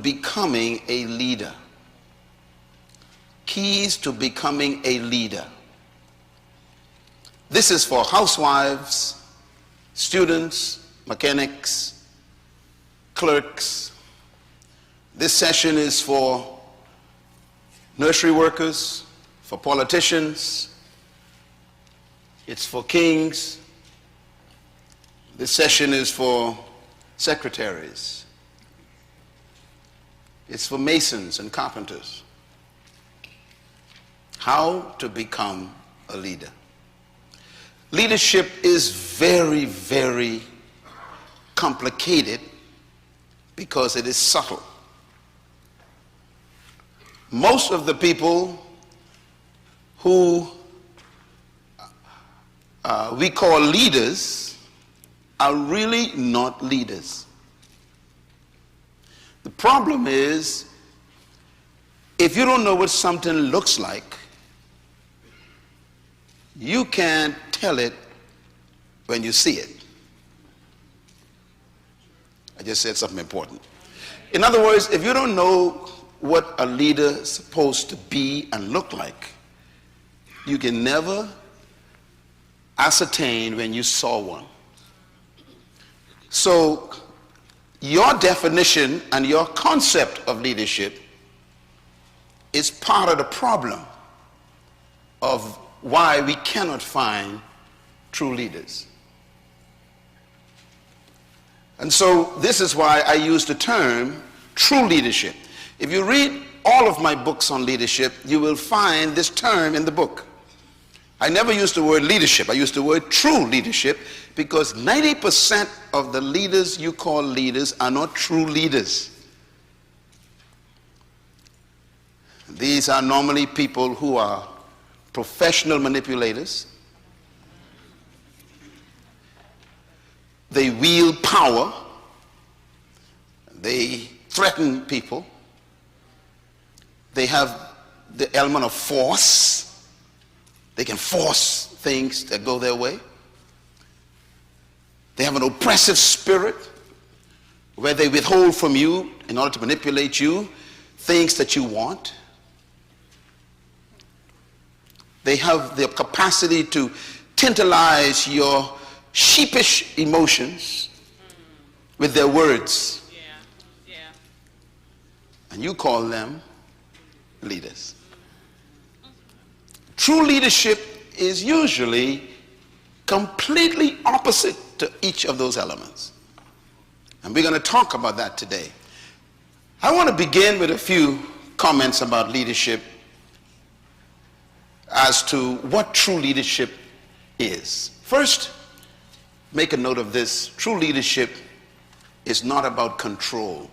becoming a leader. Keys to becoming a leader. This is for housewives, students, mechanics, clerks. This session is for nursery workers, for politicians. It's for kings. This session is for secretaries. It's for masons and carpenters. How to become a leader. Leadership is very, very complicated because it is subtle. Most of the people who we call leaders are really not leaders. The problem is, if you don't know what something looks like, you can't tell it when you see it. I just said something important. In other words, if you don't know what a leader is supposed to be and look like, you can never ascertain when you saw one. So your definition and your concept of leadership is part of the problem of why we cannot find true leaders. And so this is why I use the term true leadership. If you read all of my books on leadership, you will find this term in the book. I never use the word leadership. I use the word true leadership because 90% of the leaders you call leaders are not true leaders. These are normally people who are professional manipulators. They wield power. They threaten people. They have the element of force. They can force things that go their way. They have an oppressive spirit where they withhold from you in order to manipulate you things that you want. They have the capacity to tantalize your sheepish emotions with their words. And you call them leaders. True leadership is usually completely opposite to each of those elements. And we're going to talk about that today. I want to begin with a few comments about leadership as to what true leadership is. First, make a note of this. True leadership is not about control.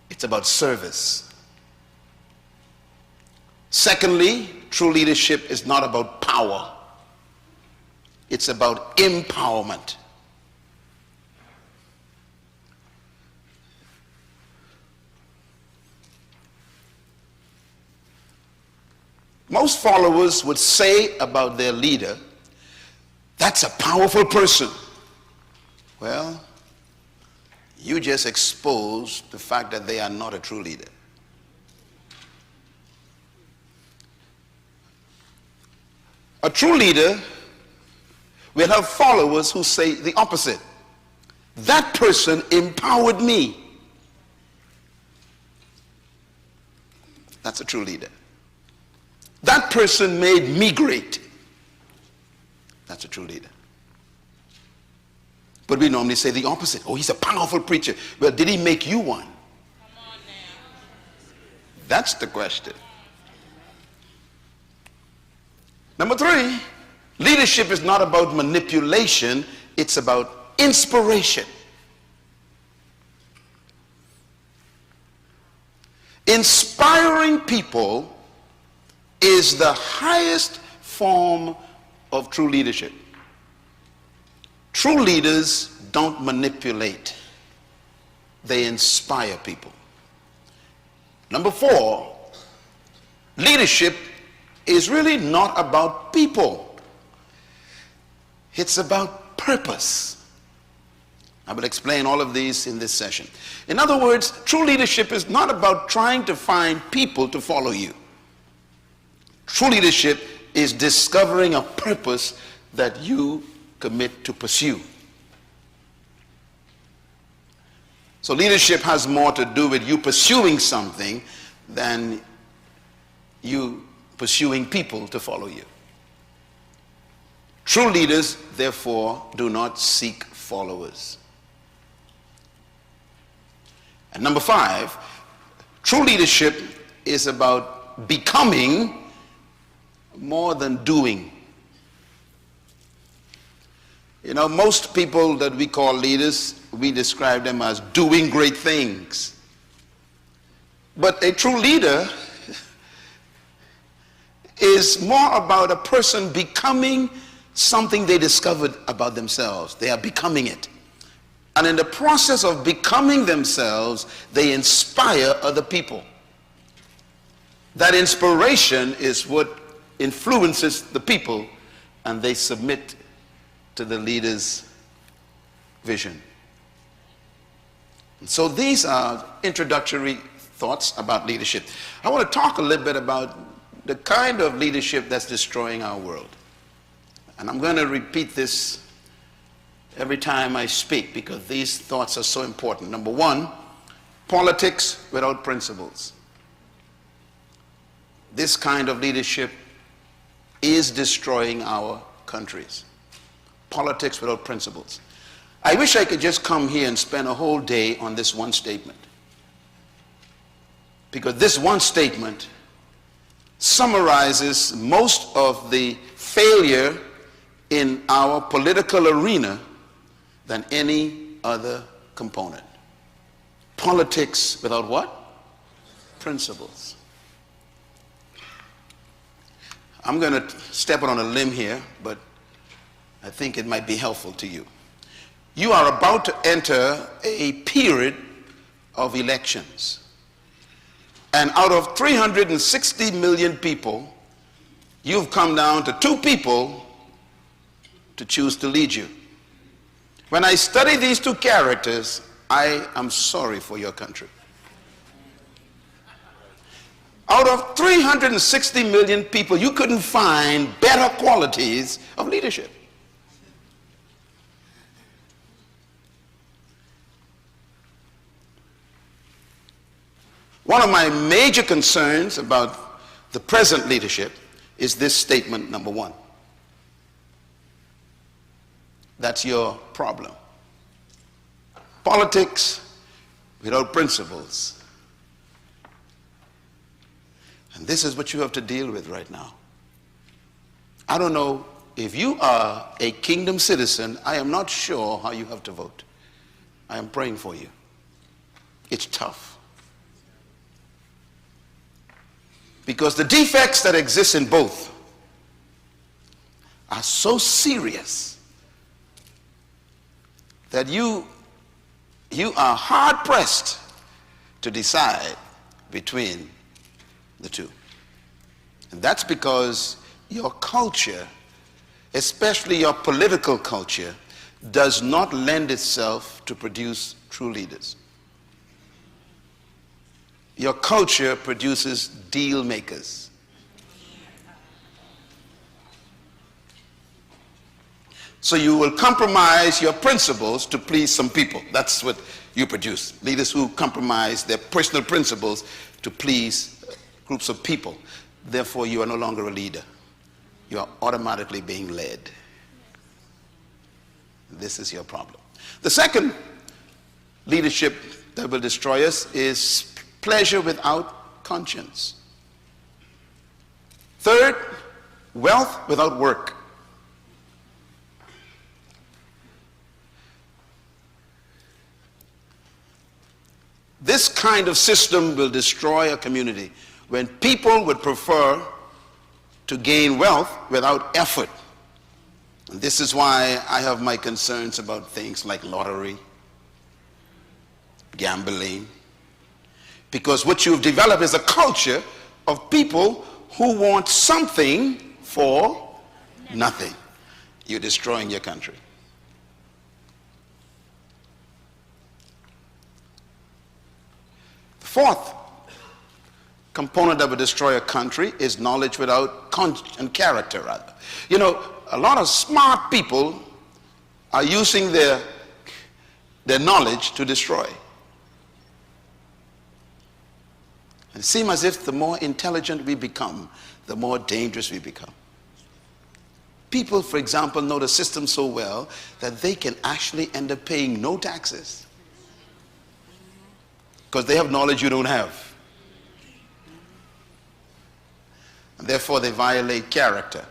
It's about service. Secondly, true leadership is not about power. It's about empowerment. Most followers would say about their leader, that's a powerful person. Well, you just exposed the fact that they are not a true leader. A true leader will have followers who say the opposite. That person empowered me. That's a true leader. That person made me great. That's a true leader. But we normally say the opposite. Oh, he's a powerful preacher. Well, did he make you one? Come on now. That's the question. Number three, leadership is not about manipulation. It's about inspiration. Inspiring people is the highest form of true leadership. True leaders don't manipulate. They inspire people. Number four, leadership is really not about people. It's about purpose. I will explain all of these in this session. In other words, true leadership is not about trying to find people to follow you. True leadership is discovering a purpose that you commit to pursue. So leadership has more to do with you pursuing something than you pursuing people to follow you. True leaders, therefore, do not seek followers. And number 5, true leadership is about becoming more than doing. You know, most people that we call leaders, we describe them as doing great things. But a true leader is more about a person becoming something they discovered about themselves. They are becoming it. And in the process of becoming themselves, they inspire other people. That inspiration is what influences the people, and they submit to the leader's vision. And so these are introductory thoughts about leadership. I want to talk a little bit about the kind of leadership that's destroying our world. And I'm going to repeat this every time I speak because these thoughts are so important. Number 1, politics without principles. This kind of leadership is destroying our countries. Politics without principles. I wish I could just come here and spend a whole day on this one statement. Because this one statement summarizes most of the failure in our political arena than any other component. Politics without what? Principles. I'm going to step out on a limb here, but I think it might be helpful to you. You are about to enter a period of elections. And out of 360 million people, you've come down to 2 people to choose to lead you. When I study these 2 characters, I am sorry for your country. Out of 360 million people, you couldn't find better qualities of leadership. One of my major concerns about the present leadership is this statement, number 1. That's your problem. Politics without principles. And this is what you have to deal with right now. I don't know if you are a kingdom citizen. I am not sure how you have to vote. I am praying for you. It's tough. Because the defects that exist in both are so serious that you are hard-pressed to decide between the 2. And that's because your culture, especially your political culture, does not lend itself to produce true leaders. Your culture produces deal makers. So you will compromise your principles to please some people. That's what you produce. Leaders who compromise their personal principles to please groups of people. Therefore, you are no longer a leader. You are automatically being led. This is your problem. The second leadership that will destroy us is pleasure without conscience. Third, wealth without work. This kind of system will destroy a community when people would prefer to gain wealth without effort. And this is why I have my concerns about things like lottery, gambling, because what you've developed is a culture of people who want something for nothing. You're destroying your country. Fourth component that would destroy a country is knowledge without and character, rather. You know, a lot of smart people are using their knowledge to destroy. It seems as if the more intelligent we become, the more dangerous we become. People, for example, know the system so well that they can actually end up paying no taxes because they have knowledge you don't have. And therefore, they violate character.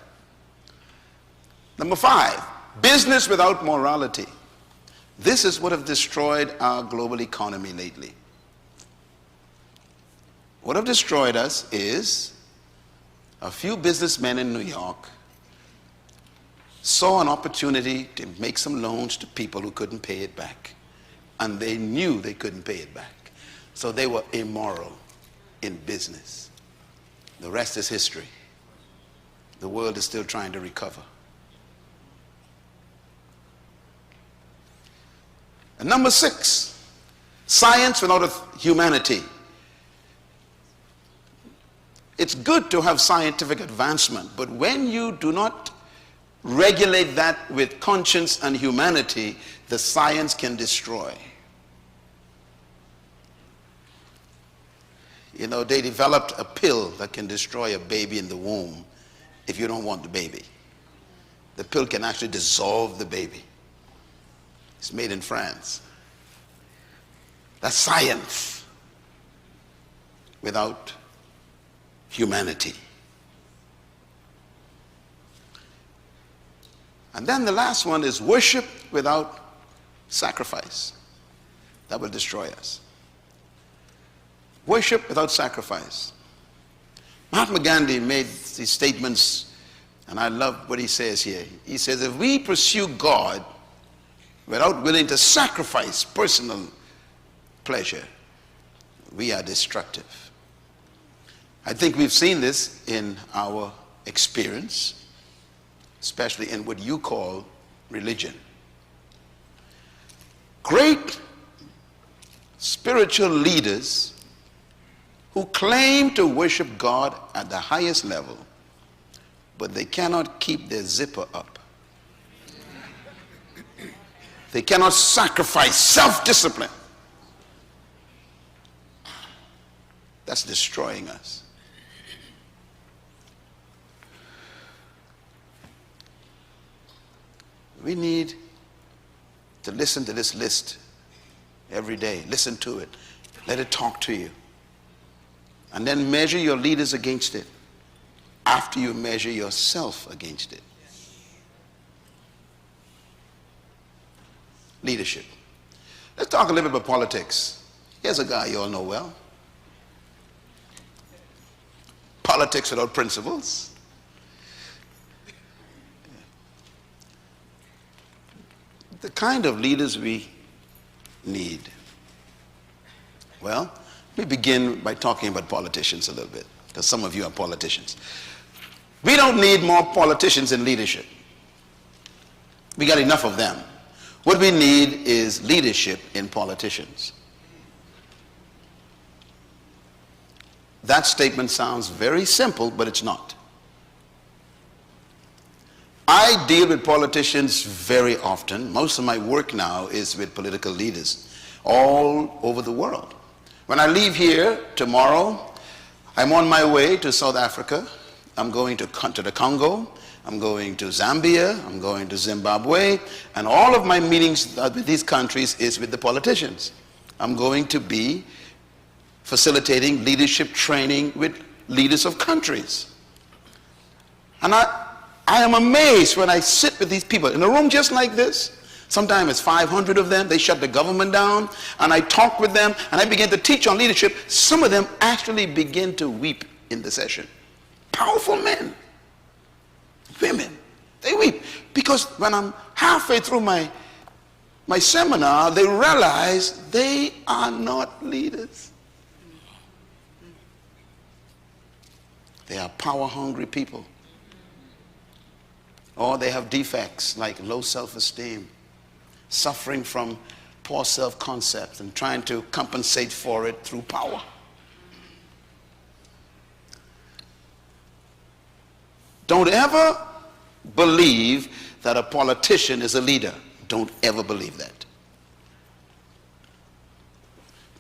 Number 5, business without morality. This is what has destroyed our global economy lately. What have destroyed us is a few businessmen in New York saw an opportunity to make some loans to people who couldn't pay it back. And they knew they couldn't pay it back. So they were immoral in business. The rest is history. The world is still trying to recover. And number 6, science without humanity. It's good to have scientific advancement, but when you do not regulate that with conscience and humanity, the science can destroy. You know, they developed a pill that can destroy a baby in the womb if you don't want the baby. The pill can actually dissolve the baby. It's made in France. That's science without humanity. And then the last one is worship without sacrifice. That will destroy us. Worship without sacrifice. Mahatma Gandhi made these statements, and I love what he says here. He says, if we pursue God without willing to sacrifice personal pleasure, we are destructive. I think we've seen this in our experience, especially in what you call religion. Great spiritual leaders who claim to worship God at the highest level, but they cannot keep their zipper up. They cannot sacrifice self-discipline. That's destroying us. We need to listen to this list every day. Listen to it. Let it talk to you. And then measure your leaders against it after you measure yourself against it. Leadership. Let's talk a little bit about politics. Here's a guy you all know well. Politics without principles. The kind of leaders we need. Well, let me begin by talking about politicians a little bit, because some of you are politicians. We don't need more politicians in leadership. We got enough of them. What we need is leadership in politicians. That statement sounds very simple, but it's not. I deal with politicians very often. Most of my work now is with political leaders all over the world. When I leave here tomorrow, I'm on my way to South Africa. I'm going to the Congo. I'm going to Zambia. I'm going to Zimbabwe. And all of my meetings with these countries is with the politicians. I'm going to be facilitating leadership training with leaders of countries. And I am amazed when I sit with these people in a room just like this. Sometimes it's 500 of them. They shut the government down. And I talk with them and I begin to teach on leadership. Some of them actually begin to weep in the session. Powerful men, women, they weep. Because when I'm halfway through my seminar, they realize they are not leaders. They are power-hungry people. Or they have defects like low self-esteem, suffering from poor self-concept and trying to compensate for it through power. Don't ever believe that a politician is a leader. Don't ever believe that.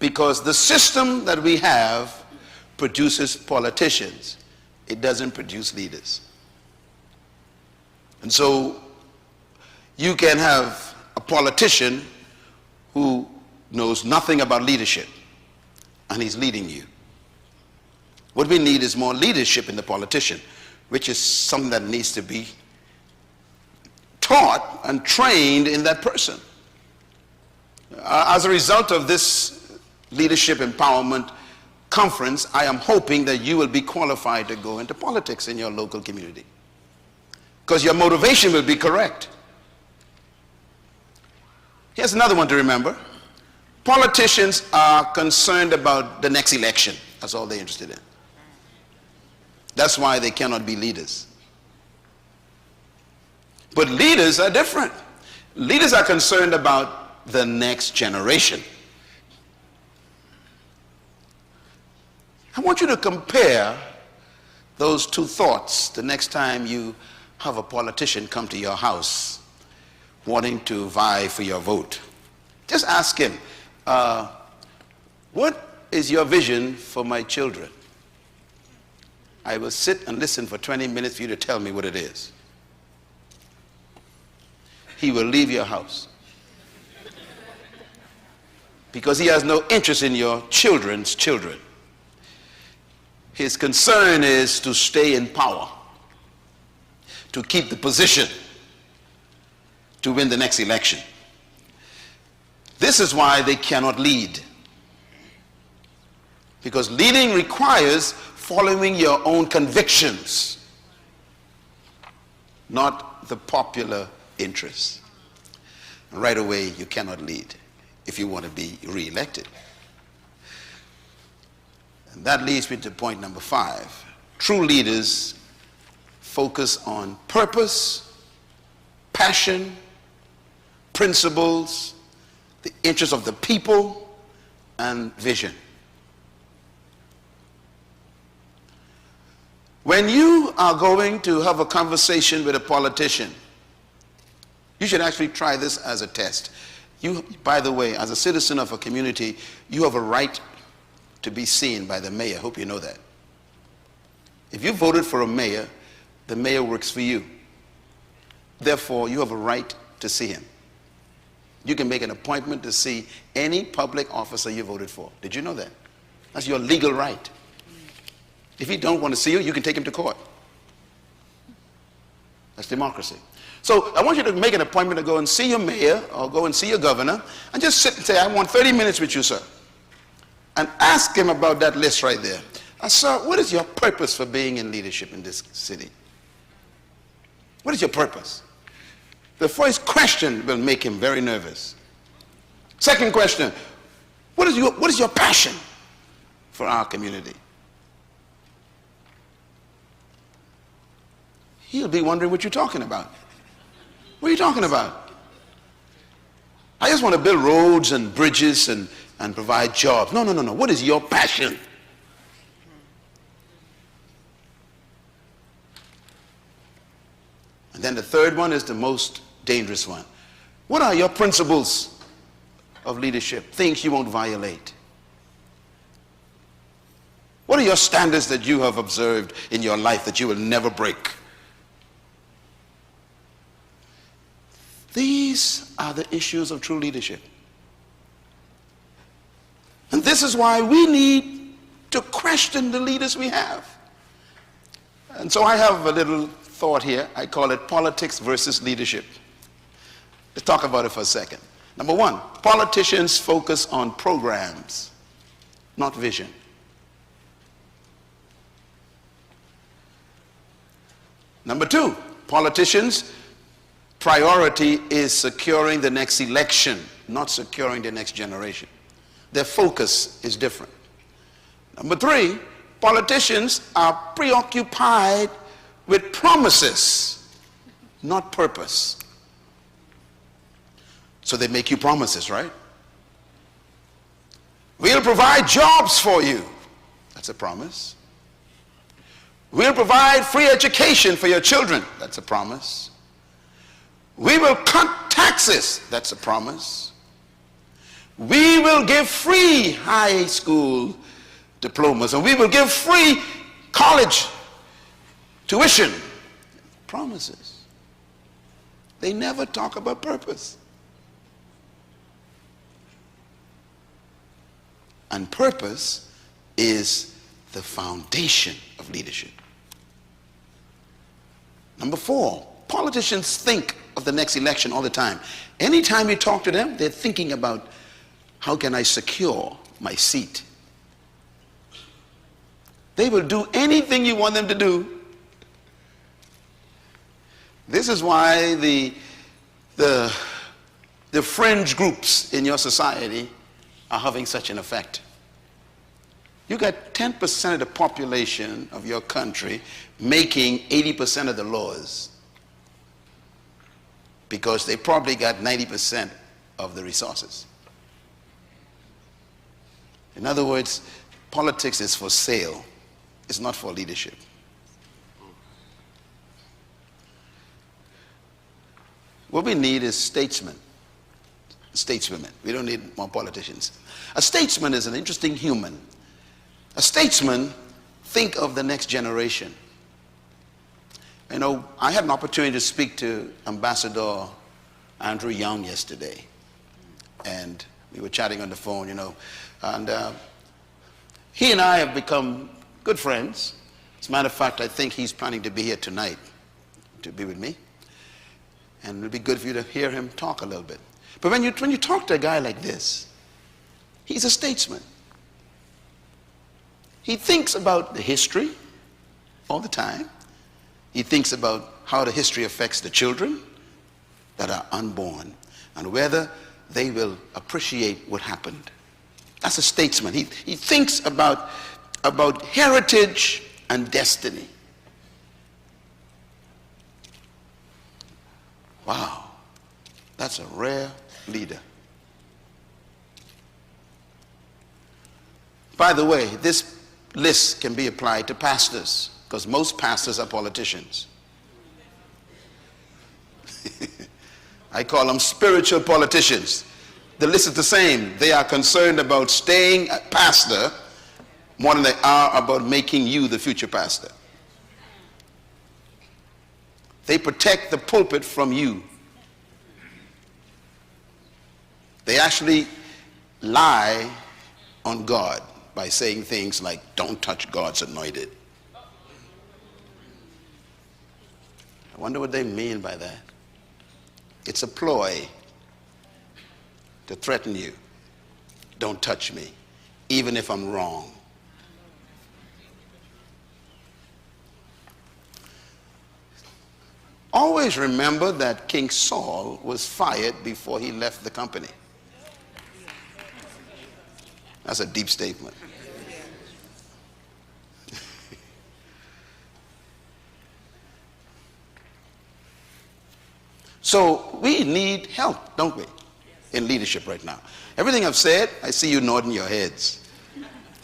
Because the system that we have produces politicians. It doesn't produce leaders. And so you can have a politician who knows nothing about leadership, and he's leading you. What we need is more leadership in the politician, which is something that needs to be taught and trained in that person. As a result of this leadership empowerment conference, I am hoping that you will be qualified to go into politics in your local community, because your motivation will be correct. Here's another one to remember. Politicians are concerned about the next election. That's all they're interested in. That's why they cannot be leaders. But leaders are different. Leaders are concerned about the next generation. I want you to compare those two thoughts the next time you have a politician come to your house wanting to vie for your vote. Just ask him, what is your vision for my children? I will sit and listen for 20 minutes for you to tell me what it is. He will leave your house because he has no interest in your children's children. His concern is to stay in power, to keep the position, to win the next election. This is why they cannot lead. Because leading requires following your own convictions, not the popular interests. And right away, you cannot lead if you want to be re-elected. And that leads me to point number 5. True leaders focus on purpose, passion, principles, the interests of the people, and vision. When you are going to have a conversation with a politician, you should actually try this as a test. You, by the way, as a citizen of a community, you have a right to be seen by the mayor. Hope you know that. If you voted for a mayor, the mayor works for you. Therefore, you have a right to see him. You can make an appointment to see any public officer you voted for. Did you know that? That's your legal right. If he don't want to see you, you can take him to court. That's democracy. So I want you to make an appointment to go and see your mayor or go and see your governor and just sit and say, I want 30 minutes with you, sir. And ask him about that list right there. Sir, what is your purpose for being in leadership in this city? What is your purpose? The first question will make him very nervous. Second question, what is your passion for our community? He'll be wondering what you're talking about. What are you talking about? I just want to build roads and bridges and provide jobs. No. What is your passion? And then the third one is the most dangerous one. What are your principles of leadership? Things you won't violate. What are your standards that you have observed in your life that you will never break? These are the issues of true leadership. And this is why we need to question the leaders we have. And so I have a little thought here. I call it politics versus leadership. Let's talk about it for a second. Number 1, politicians focus on programs, not vision. Number 2, politicians' priority is securing the next election, not securing the next generation. Their focus is different. Number 3, politicians are preoccupied with promises, not purpose. So they make you promises, right? We'll provide jobs for you. That's a promise. We'll provide free education for your children. That's a promise. We will cut taxes. That's a promise. We will give free high school diplomas, and we will give free college tuition. Promises. They never talk about purpose. And purpose is the foundation of leadership. Number 4, politicians think of the next election all the time. Anytime you talk to them, they're thinking about, how can I secure my seat? They will do anything you want them to do. This is why the fringe groups in your society are having such an effect. You got 10% of the population of your country making 80% of the laws because they probably got 90% of the resources. In other words, politics is for sale. It's not for leadership. What we need is statesmen. Stateswomen. We don't need more politicians. A statesman is an interesting human. A statesman think of the next generation. You know, I had an opportunity to speak to Ambassador Andrew Young yesterday, and we were chatting on the phone, you know, and he and I have become good friends. As a matter of fact, I think he's planning to be here tonight to be with me, and it'll be good for you to hear him talk a little bit. But when you talk to a guy like this, he's a statesman. He thinks about the history all the time. He thinks about how the history affects the children that are unborn and whether they will appreciate what happened. That's a statesman. He thinks about heritage and destiny. Wow, that's a rare leader. By the way, this list can be applied to pastors because most pastors are politicians. I call them spiritual politicians. The list is the same. They are concerned about staying a pastor more than they are about making you the future pastor. They protect the pulpit from you. They actually lie on God by saying things like, don't touch God's anointed. I wonder what they mean by that. It's a ploy to threaten you. Don't touch me, even if I'm wrong. Always remember that King Saul was fired before he left the company. That's a deep statement. So we need help, don't we, in leadership right now. Everything I've said, I see you nodding your heads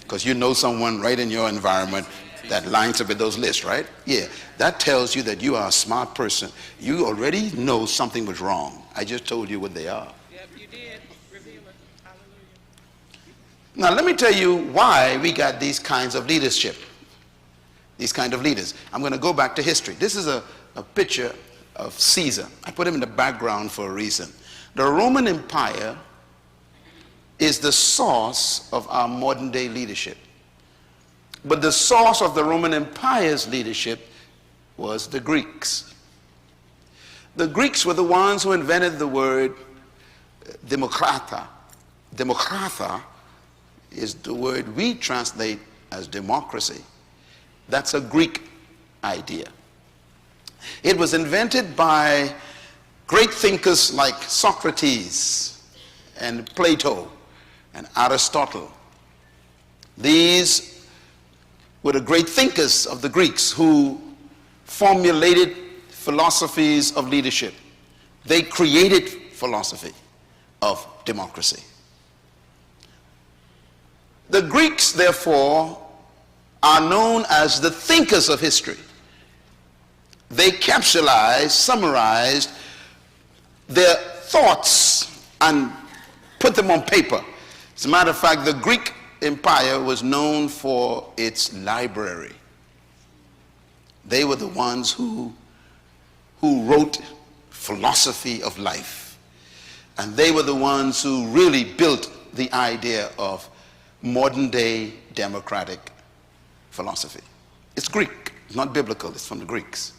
because you know someone right in your environment that lines up with those lists, right? Yeah, that tells you that you are a smart person. You already know something was wrong. I just told you what they are. Yep, you did. Reveal it. Hallelujah. Now, let me tell you why we got these kinds of leadership, these kind of leaders. I'm going to go back to history. This is a picture of Caesar. I put him in the background for a reason. The Roman Empire is the source of our modern day leadership. But the source of the Roman Empire's leadership was the Greeks. The Greeks were the ones who invented the word demokrata. Demokrata is the word we translate as democracy. That's a Greek idea. It was invented by great thinkers like Socrates and Plato and Aristotle. These were the great thinkers of the Greeks who formulated philosophies of leadership. They created philosophy of democracy. The Greeks, therefore, are known as the thinkers of history. They capsulized, summarized their thoughts and put them on paper. As a matter of fact, the Greek Empire was known for its library. They were the ones who wrote philosophy of life. And they were the ones who really built the idea of modern day democratic philosophy. It's Greek, not biblical, it's from the Greeks.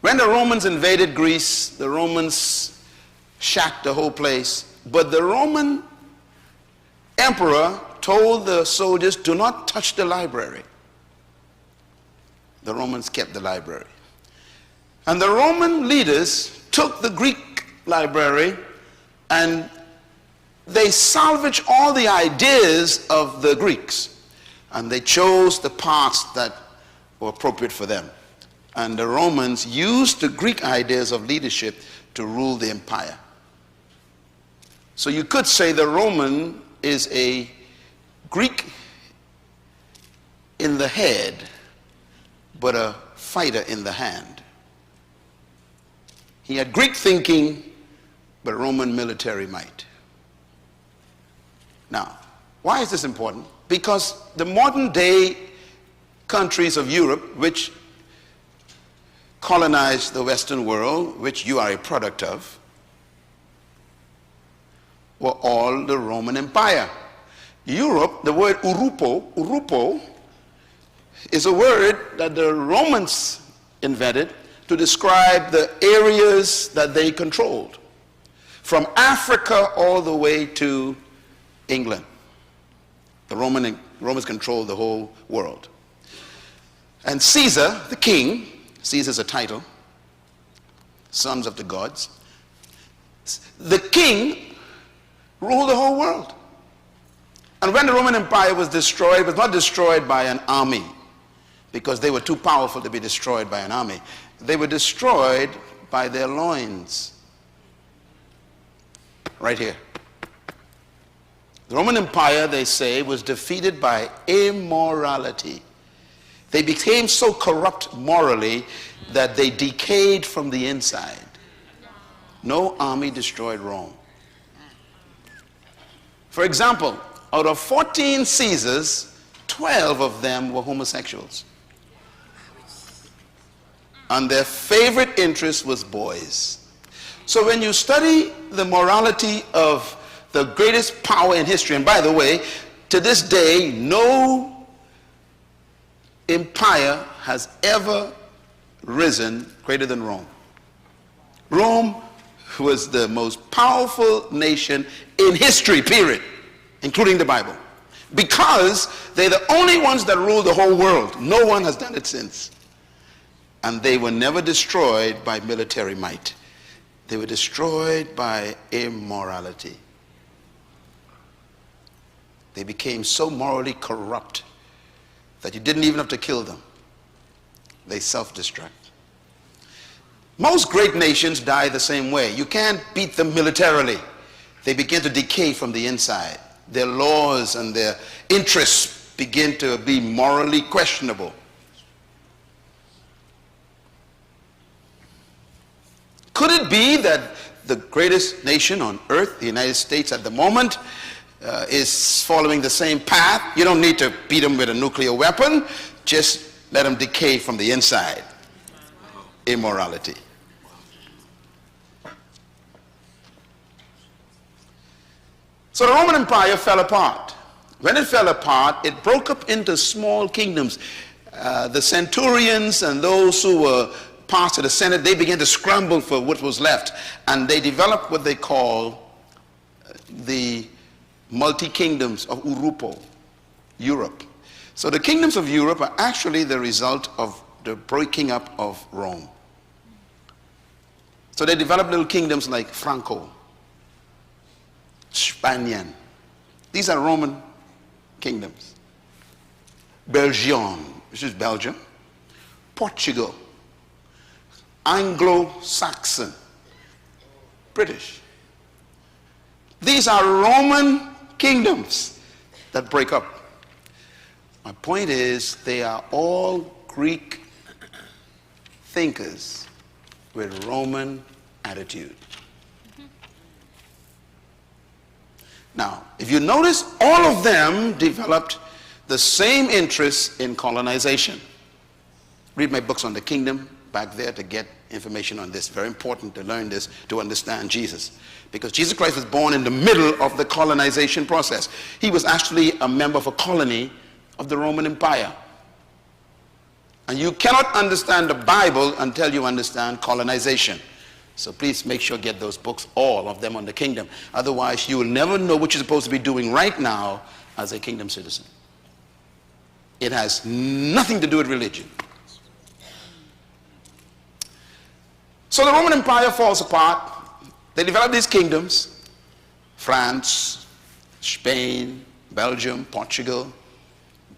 When the Romans invaded Greece, the Romans shacked the whole place, but the Roman emperor told the soldiers, do not touch the library. The Romans kept the library. And the Roman leaders took the Greek library and they salvaged all the ideas of the Greeks. And they chose the parts that were appropriate for them. And the Romans used the Greek ideas of leadership to rule the empire. So you could say the Roman is a Greek in the head, but a fighter in the hand. He had Greek thinking, but Roman military might. Now, why is this important? Because the modern day countries of Europe, which colonized the Western world, which you are a product of, were all the Roman Empire. Europe, the word Urupo is a word that the Romans invented to describe the areas that they controlled, from Africa all the way to England. The Romans controlled the whole world. And Caesar, the king, Caesar's a title, sons of the gods, the king ruled the whole world. And when the Roman Empire was destroyed, it was not destroyed by an army, because they were too powerful to be destroyed by an army. They were destroyed by their loins. Right here. The Roman Empire, they say, was defeated by immorality. They became so corrupt morally that they decayed from the inside. No army destroyed Rome. For example, out of 14 Caesars, 12 of them were homosexuals. And their favorite interest was boys. So when you study the morality of the greatest power in history, and by the way, to this day, no empire has ever risen greater than Rome. Rome was the most powerful nation in history, period, including the Bible, because they're the only ones that rule the whole world. No one has done it since. And they were never destroyed by military might. They were destroyed by immorality. They became so morally corrupt that you didn't even have to kill them. They self-destruct. Most great nations die the same way. You can't beat them militarily. They begin to decay from the inside. Their laws and their interests begin to be morally questionable. Could it be that the greatest nation on earth, the United States at the moment, is following the same path? You don't need to beat them with a nuclear weapon. Just let them decay from the inside. Immorality. So the Roman Empire fell apart. When it fell apart, it broke up into small kingdoms. The centurions and those who were parts of the Senate, they began to scramble for what was left. And they developed what they call the multi-kingdoms of Urupo, Europe. So the kingdoms of Europe are actually the result of the breaking up of Rome. So they developed little kingdoms like Franco, Spanian. These are Roman kingdoms. Belgium, which is Belgium. Portugal. Anglo-Saxon. British. These are Roman kingdoms that break up. My point is, they are all Greek thinkers with Roman attitude. Now, if you notice, all of them developed the same interest in colonization. Read my books on the kingdom back there to get information on this. Very important to learn this to understand Jesus. Because Jesus Christ was born in the middle of the colonization process. He was actually a member of a colony of the Roman Empire. And you cannot understand the Bible until you understand colonization. So please make sure you get those books, all of them on the kingdom. Otherwise, you will never know what you're supposed to be doing right now as a kingdom citizen. It has nothing to do with religion. So the Roman Empire falls apart. They develop these kingdoms: France, Spain, Belgium, Portugal,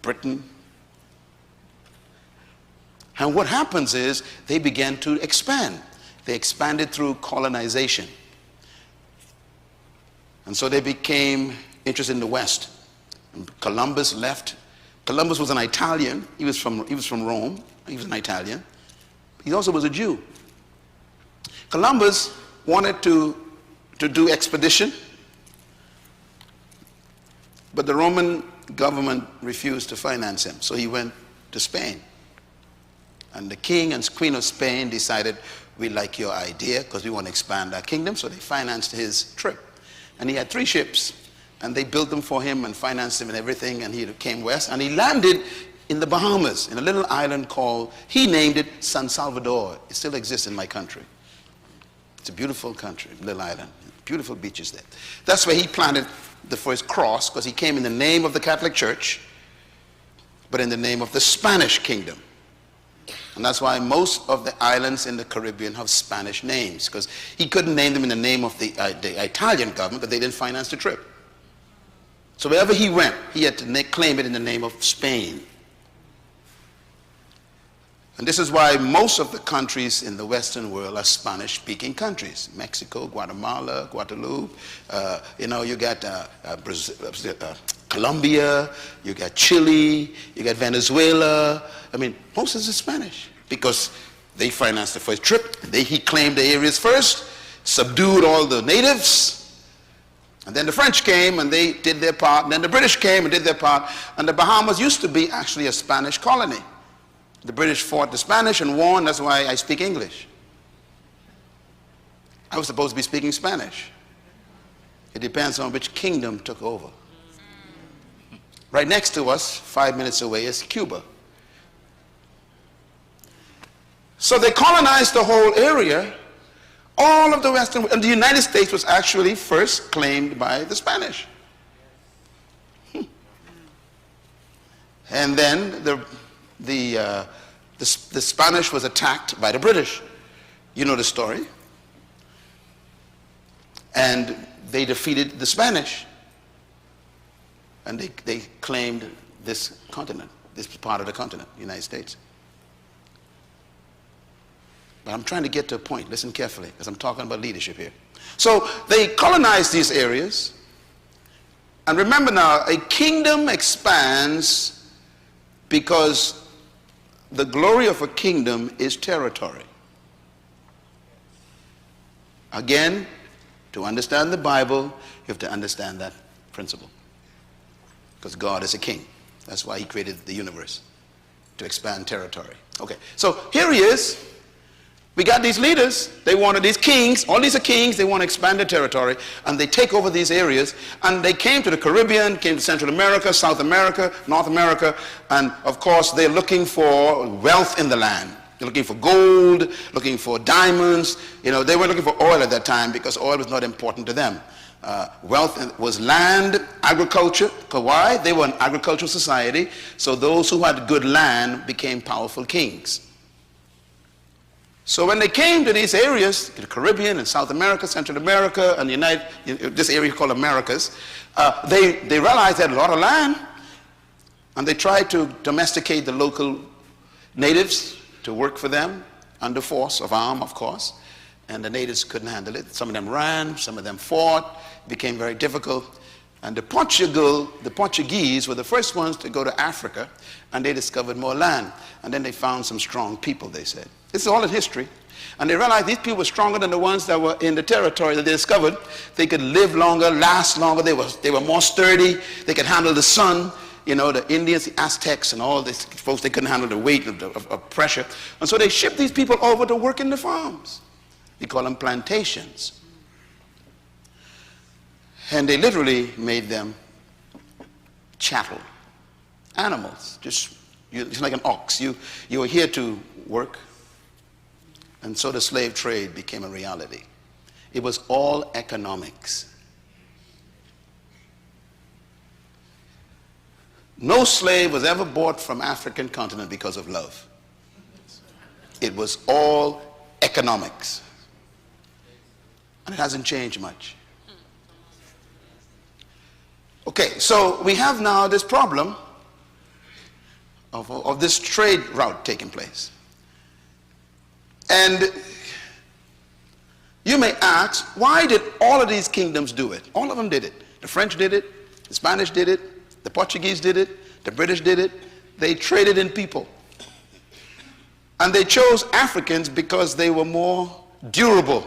Britain. And what happens is they began to expand. They expanded through colonization. And so they became interested in the West. And Columbus left. Columbus was an Italian. He was from Rome. He was an Italian. He also was a Jew. Columbus wanted to do expedition, but the Roman government refused to finance him. So he went to Spain. And the king and queen of Spain decided, we like your idea because we want to expand our kingdom. So they financed his trip. And he had 3 ships. And they built them for him and financed him and everything. And he came west. And he landed in the Bahamas, in a little island called, he named it San Salvador. It still exists in my country. It's a beautiful country, little island. Beautiful beaches there. That's where he planted the first cross, because he came in the name of the Catholic Church, but in the name of the Spanish kingdom. And that's why most of the islands in the Caribbean have Spanish names, because he couldn't name them in the name of the Italian government, but they didn't finance the trip. So wherever he went, he had to claim it in the name of Spain. And this is why most of the countries in the Western world are Spanish-speaking countries. Mexico, Guatemala, Guadeloupe, you got Brazil, Colombia, you got Chile, you got Venezuela. I mean, most of it is Spanish because they financed the first trip. He claimed the areas first, subdued all the natives, and then the French came and they did their part, and then the British came and did their part, and the Bahamas used to be actually a Spanish colony. The British fought the Spanish and won. That's why I speak English. I was supposed to be speaking Spanish. It depends on which kingdom took over. Right next to us, 5 minutes away, is Cuba. So they colonized the whole area. All of the Western, and the United States was actually first claimed by the Spanish. And then the Spanish was attacked by the British. You know the story. And they defeated the Spanish. And they claimed this continent, this part of the continent, the United States. But I'm trying to get to a point. Listen carefully, because I'm talking about leadership here. So they colonized these areas. And remember now, a kingdom expands because the glory of a kingdom is territory. Again, to understand the Bible, you have to understand that principle. Because God is a king. That's why he created the universe, to expand territory. Okay, so here he is. We got these leaders. They wanted these kings. All these are kings. They want to expand their territory. And they take over these areas. And they came to the Caribbean, came to Central America, South America, North America. And of course, they're looking for wealth in the land. They're looking for gold, looking for diamonds. They weren't looking for oil at that time because oil was not important to them. Wealth was land, agriculture. Why? They were an agricultural society. So those who had good land became powerful kings. So when they came to these areas, the Caribbean and South America, Central America, and this area called Americas, they realized they had a lot of land, and they tried to domesticate the local natives to work for them under force of arm, of course, and the natives couldn't handle it. Some of them ran, some of them fought. It became very difficult. And the Portuguese were the first ones to go to Africa, and they discovered more land. And then they found some strong people, they said. This is all in history. And they realized these people were stronger than the ones that were in the territory that they discovered. They could live longer, last longer. They were more sturdy. They could handle the sun. You know, the Indians, the Aztecs, and all these folks, they couldn't handle the weight of pressure. And so they shipped these people over to work in the farms. We call them plantations. And they literally made them chattel, animals. Just like an ox. You were here to work. And so the slave trade became a reality. It was all economics. No slave was ever bought from African continent because of love. It was all economics. And it hasn't changed much. Okay, so we have now this problem of this trade route taking place. And you may ask, why did all of these kingdoms do it? All of them did it. The French did it, the Spanish did it, the Portuguese did it, the British did it. They traded in people. And they chose Africans because they were more durable.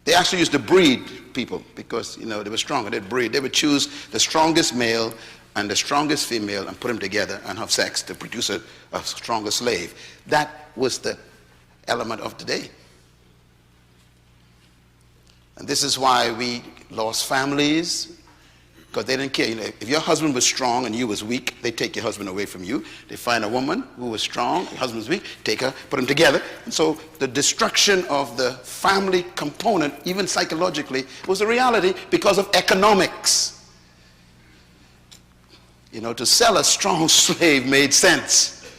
They actually used to breed people because, you know, they were stronger. They'd breed. They would choose the strongest male and the strongest female and put them together and have sex to produce a stronger slave. That was the element of today. And this is why we lost families, because they didn't care. You know, if your husband was strong and you was weak, they take your husband away from you. They find a woman who was strong, your husband was weak, take her, put them together. And so the destruction of the family component, even psychologically, was a reality because of economics. You know, to sell a strong slave made sense.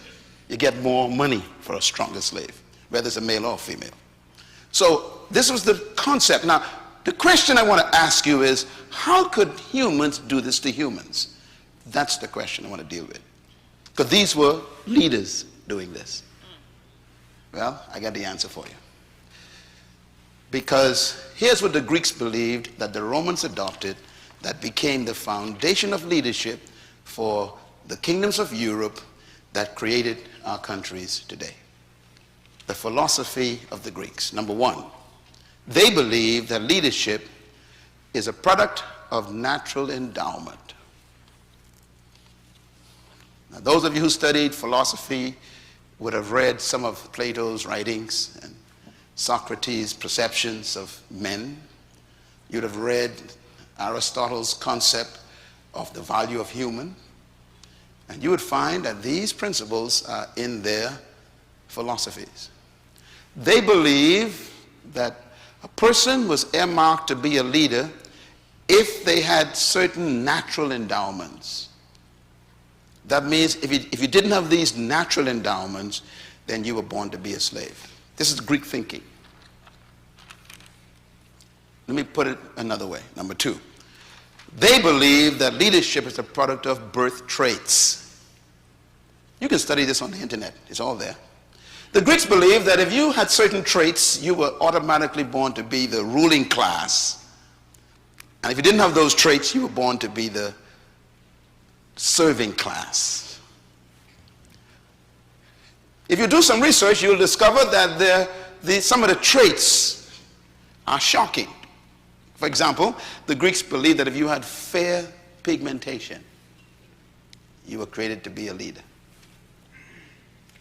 You get more money for a stronger slave, whether it's a male or female. So this was the concept. Now, the question I want to ask you is, how could humans do this to humans? That's the question I want to deal with. Because these were leaders doing this. Well, I got the answer for you. Because here's what the Greeks believed that the Romans adopted that became the foundation of leadership for the kingdoms of Europe that created our countries today. The philosophy of the Greeks. Number one, they believe that leadership is a product of natural endowment. Now, those of you who studied philosophy would have read some of Plato's writings and Socrates' perceptions of men. You'd have read Aristotle's concept of the value of human. And you would find that these principles are in their philosophies. They believe that a person was earmarked to be a leader if they had certain natural endowments. That means if you didn't have these natural endowments, then you were born to be a slave. This is Greek thinking. Let me put it another way. Number two, they believe that leadership is a product of birth traits. You can study this on the internet. It's all there. The Greeks believed that if you had certain traits, you were automatically born to be the ruling class. And if you didn't have those traits, you were born to be the serving class. If you do some research, you'll discover that some of the traits are shocking. For example, the Greeks believed that if you had fair pigmentation, you were created to be a leader.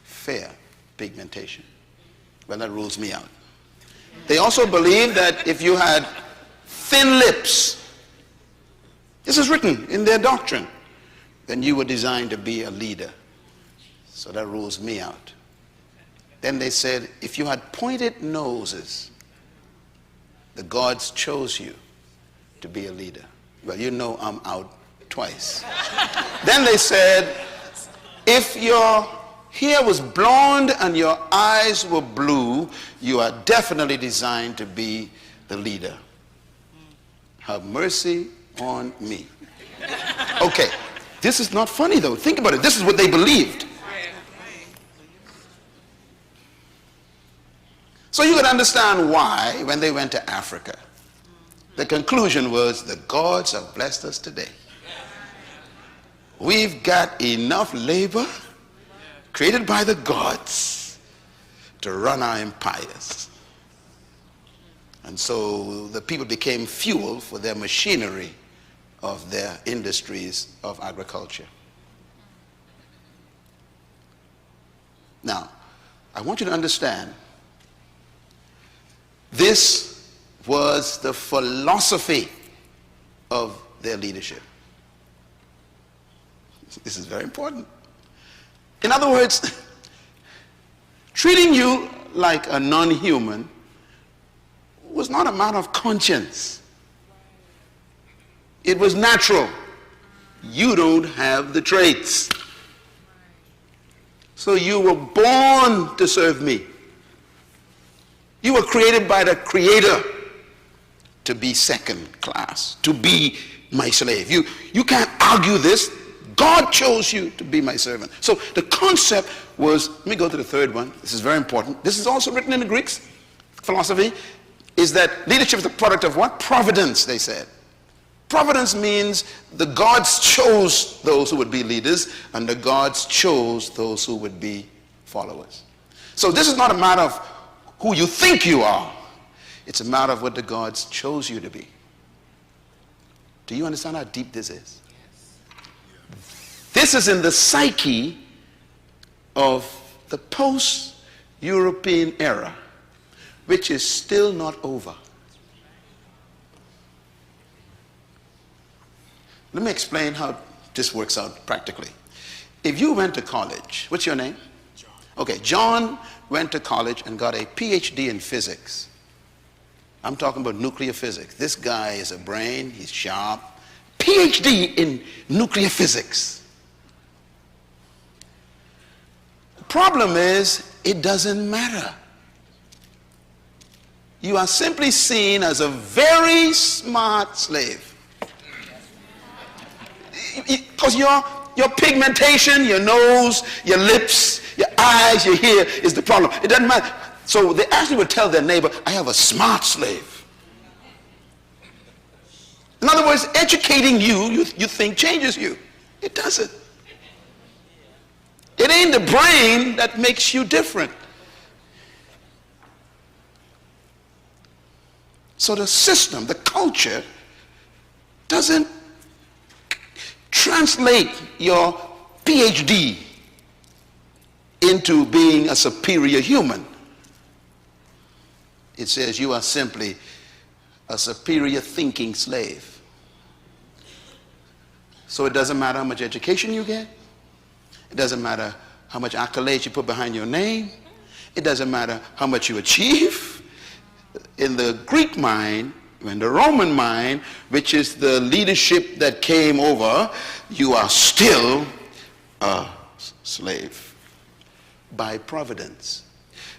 Fair pigmentation. Well, that rules me out. They also believed that if you had thin lips, this is written in their doctrine, then you were designed to be a leader. So that rules me out. Then they said, if you had pointed noses, the gods chose you to be a leader. Well, you know I'm out twice. Then they said, if your hair was blonde and your eyes were blue, you are definitely designed to be the leader. Have mercy on me. Okay, this is not funny though. Think about it. This is what they believed. So you can understand why, when they went to Africa, The conclusion was, the gods have blessed us today. We've got enough labor created by the gods to run our empires. And so the people became fuel for their machinery of their industries of agriculture. Now, I want you to understand, this was the philosophy of their leadership. This is very important. In other words, treating you like a non-human was not a matter of conscience. It was natural. You don't have the traits. So you were born to serve me. You were created by the Creator to be second class, to be my slave. You can't argue this. God chose you to be my servant. So the concept was, let me go to the third one. This is very important. This is also written in the Greek philosophy, is that leadership is the product of what? Providence, they said. Providence means the gods chose those who would be leaders, and the gods chose those who would be followers. So this is not a matter of who you think you are. It's a matter of what the gods chose you to be. Do you understand how deep this is? This is in the psyche of the post-European era, which is still not over. Let me explain how this works out practically. If you went to college, what's your name? John. Okay, John went to college and got a PhD in physics. I'm talking about nuclear physics. This guy is a brain, he's sharp. PhD in nuclear physics. The problem is, it doesn't matter. You are simply seen as a very smart slave. Because your pigmentation, your nose, your lips, your eyes, your hair is the problem. It doesn't matter. So they actually would tell their neighbor, I have a smart slave. In other words, educating you think changes you. It doesn't. It ain't the brain that makes you different. So the system, the culture, doesn't translate your PhD into being a superior human. It says you are simply a superior thinking slave. So it doesn't matter how much education you get. It doesn't matter how much accolades you put behind your name. It doesn't matter how much you achieve. In the Greek mind, in the Roman mind, which is the leadership that came over, you are still a slave by providence.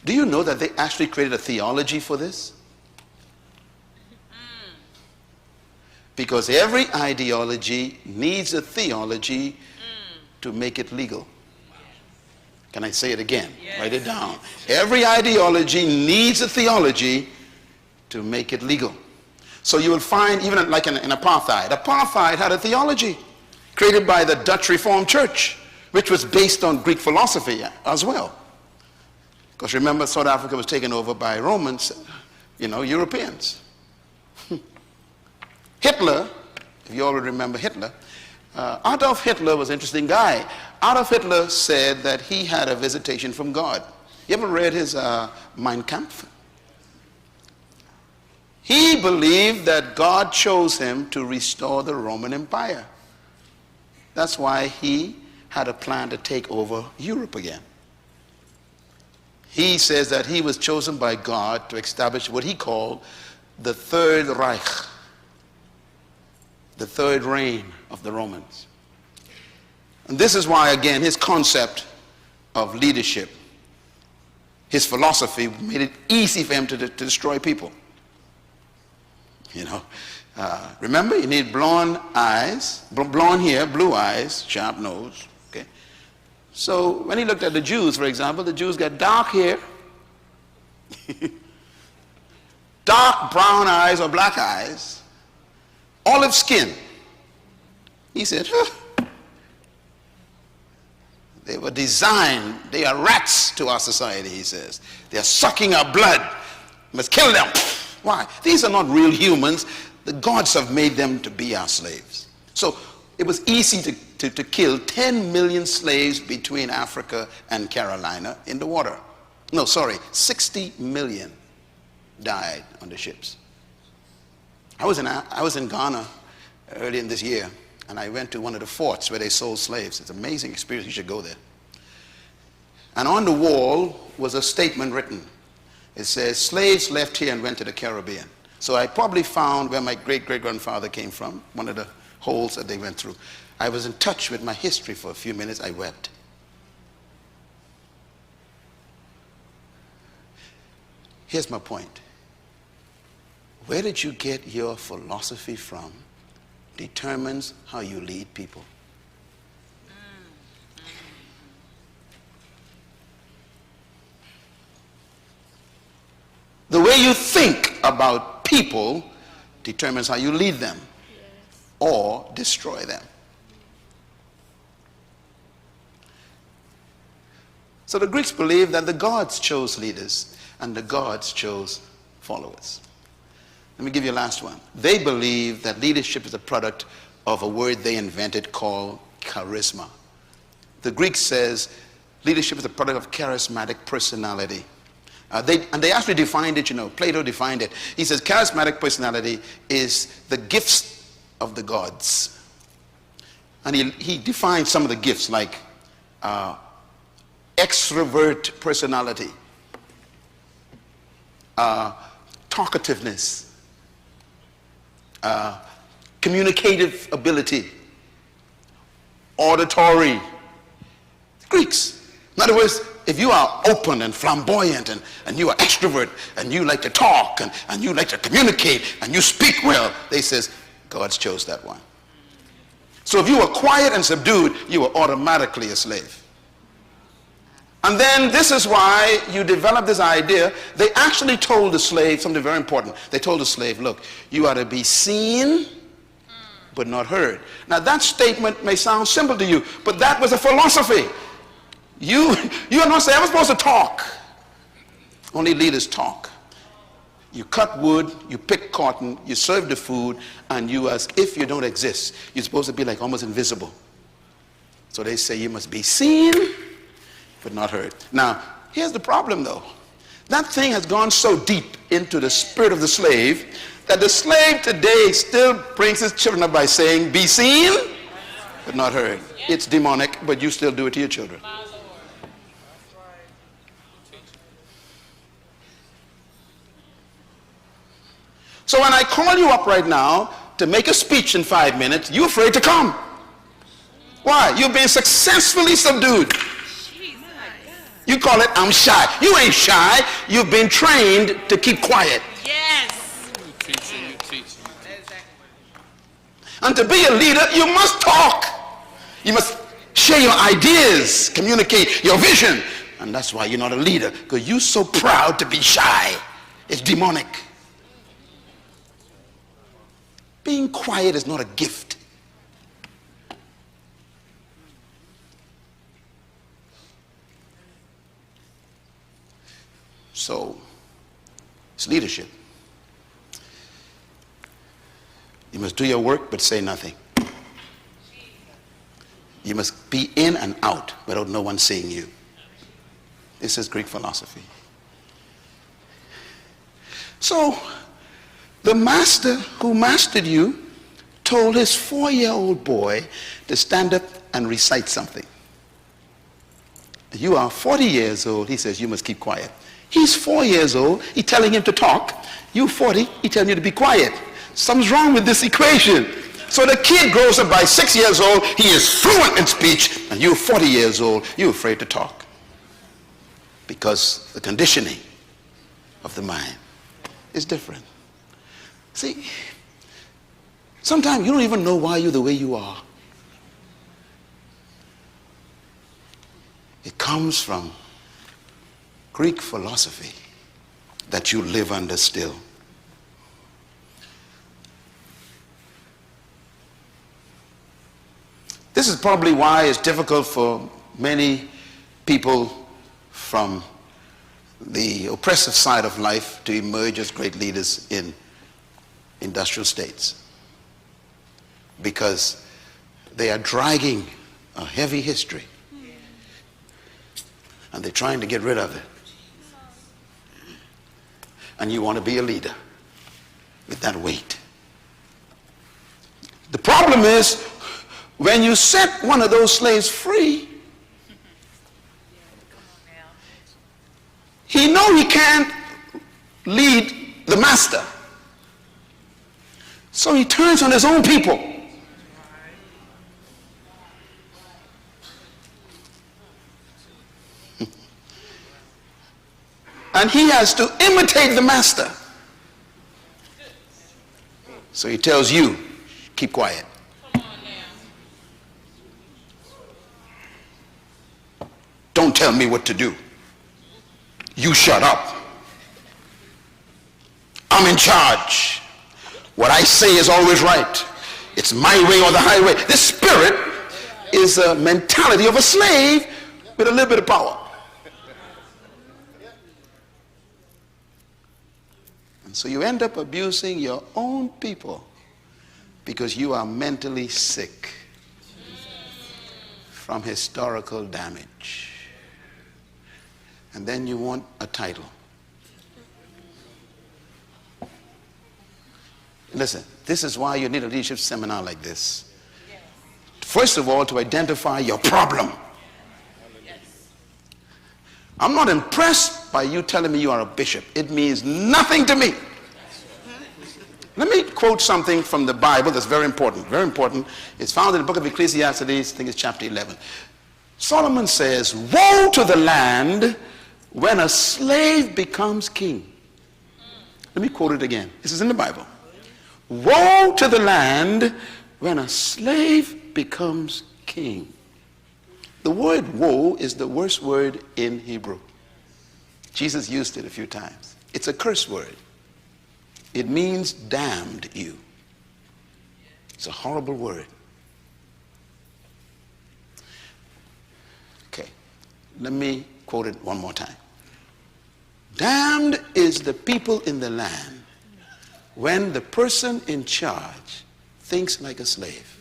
Do you know that they actually created a theology for this? Because every ideology needs a theology to make it legal. Can I say it again? Yes. Write it down. Every ideology needs a theology to make it legal. So you will find, even like in apartheid, apartheid had a theology created by the Dutch Reformed Church, which was based on Greek philosophy as well. Because remember, South Africa was taken over by Romans, Europeans. Hitler, if you all remember Hitler, Adolf Hitler was an interesting guy. Adolf Hitler said that he had a visitation from God. You ever read his Mein Kampf? He believed that God chose him to restore the Roman Empire. That's why he had a plan to take over Europe again. He says that he was chosen by God to establish what he called the Third Reich, the third reign of the Romans. And this is why, again, his concept of leadership, his philosophy made it easy for him to destroy people. Remember, you need blonde eyes, blonde hair, blue eyes, sharp nose. Okay. So when he looked at the Jews, for example, the Jews got dark hair, dark brown eyes or black eyes, olive skin. He said, they were designed, they are rats to our society, he says. They are sucking our blood. We must kill them. Why? These are not real humans. The gods have made them to be our slaves. So it was easy to kill 10 million slaves between Africa and Carolina in the water. No, sorry, 60 million died on the ships. I was in Ghana early in this year, and I went to one of the forts where they sold slaves. It's an amazing experience. You should go there. And on the wall was a statement written. It says, slaves left here and went to the Caribbean. So I probably found where my great-great-grandfather came from, one of the holes that they went through. I was in touch with my history for a few minutes. I wept. Here's my point. Where did you get your philosophy from determines how you lead people. The way you think about people determines how you lead them or destroy them. So the Greeks believed that the gods chose leaders and the gods chose followers. Let me give you a last one. They believe that leadership is a product of a word they invented called charisma. The Greek says leadership is a product of charismatic personality. They actually defined it, Plato defined it. He says charismatic personality is the gifts of the gods. And he defined some of the gifts like extrovert personality, talkativeness, communicative ability, auditory. Greeks. In other words, if you are open and flamboyant and you are extrovert and you like to talk and you like to communicate and you speak well, they says, God chose that one. So if you are quiet and subdued, you are automatically a slave. And then this is why you develop this idea. They actually told the slave something very important. They told the slave, look, you are to be seen but not heard. Now that statement may sound simple to you, but that was a philosophy. You are not saying, I'm supposed to talk. Only leaders talk. You cut wood, you pick cotton, you serve the food, and you, as if you don't exist, you're supposed to be like almost invisible. So they say you must be seen but not heard. Now, here's the problem though. That thing has gone so deep into the spirit of the slave that the slave today still brings his children up by saying, be seen but not heard. It's demonic, but you still do it to your children. So when I call you up right now to make a speech in 5 minutes, you're afraid to come. Why? You've been successfully subdued. You call it, I'm shy. You ain't shy. You've been trained to keep quiet. Yes. You teach. And to be a leader, you must talk. You must share your ideas, communicate your vision. And that's why you're not a leader, because you're so proud to be shy. It's demonic. Being quiet is not a gift. So, it's leadership. You must do your work but say nothing. You must be in and out without no one seeing you. This is Greek philosophy. So, the master who mastered you told his 4-year-old boy to stand up and recite something. You are 40 years old, he says you must keep quiet. He's 4 years old, he's telling him to talk. You 40, he's telling you to be quiet. Something's wrong with this equation. So the kid grows up by 6 years old, he is fluent in speech, and you're 40 years old, you're afraid to talk. Because the conditioning of the mind is different. See, sometimes you don't even know why you're the way you are. It comes from Greek philosophy that you live under still. This is probably why it's difficult for many people from the oppressive side of life to emerge as great leaders in industrial states, because they are dragging a heavy history and they're trying to get rid of it. And you want to be a leader with that weight. The problem is, when you set one of those slaves free, he knows he can't lead the master. So he turns on his own people. And he has to imitate the master. So he tells you, keep quiet. Don't tell me what to do. You shut up. I'm in charge. What I say is always right. It's my way or the highway. This spirit is a mentality of a slave with a little bit of power. And so you end up abusing your own people because you are mentally sick from historical damage. And then you want a title. Listen, this is why you need a leadership seminar like this. First of all, to identify your problem. I'm not impressed by you telling me you are a bishop. It means nothing to me. Let me quote something from the Bible that's very important. Very important. It's found in the book of Ecclesiastes, I think it's chapter 11. Solomon says, woe to the land when a slave becomes king. Let me quote it again. This is in the Bible. Woe to the land when a slave becomes king. The word woe is the worst word in Hebrew. Jesus used it a few times. It's a curse word. It means damned you. It's a horrible word. Okay, let me quote it one more time. Damned is the people in the land when the person in charge thinks like a slave.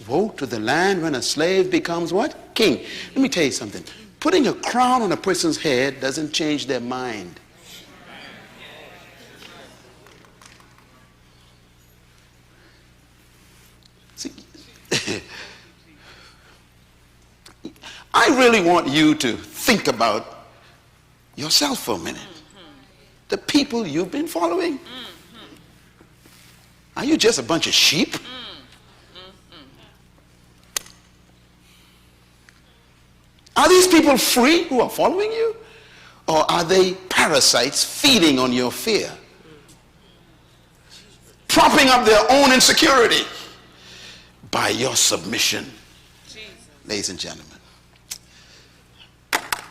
Woe to the land when a slave becomes what? King. Let me tell you something. Putting a crown on a person's head doesn't change their mind. See, I really want you to think about yourself for a minute. The people you've been following. Are you just a bunch of sheep? Are these people free who are following you? Or are they parasites feeding on your fear? Propping up their own insecurity by your submission. Ladies and gentlemen,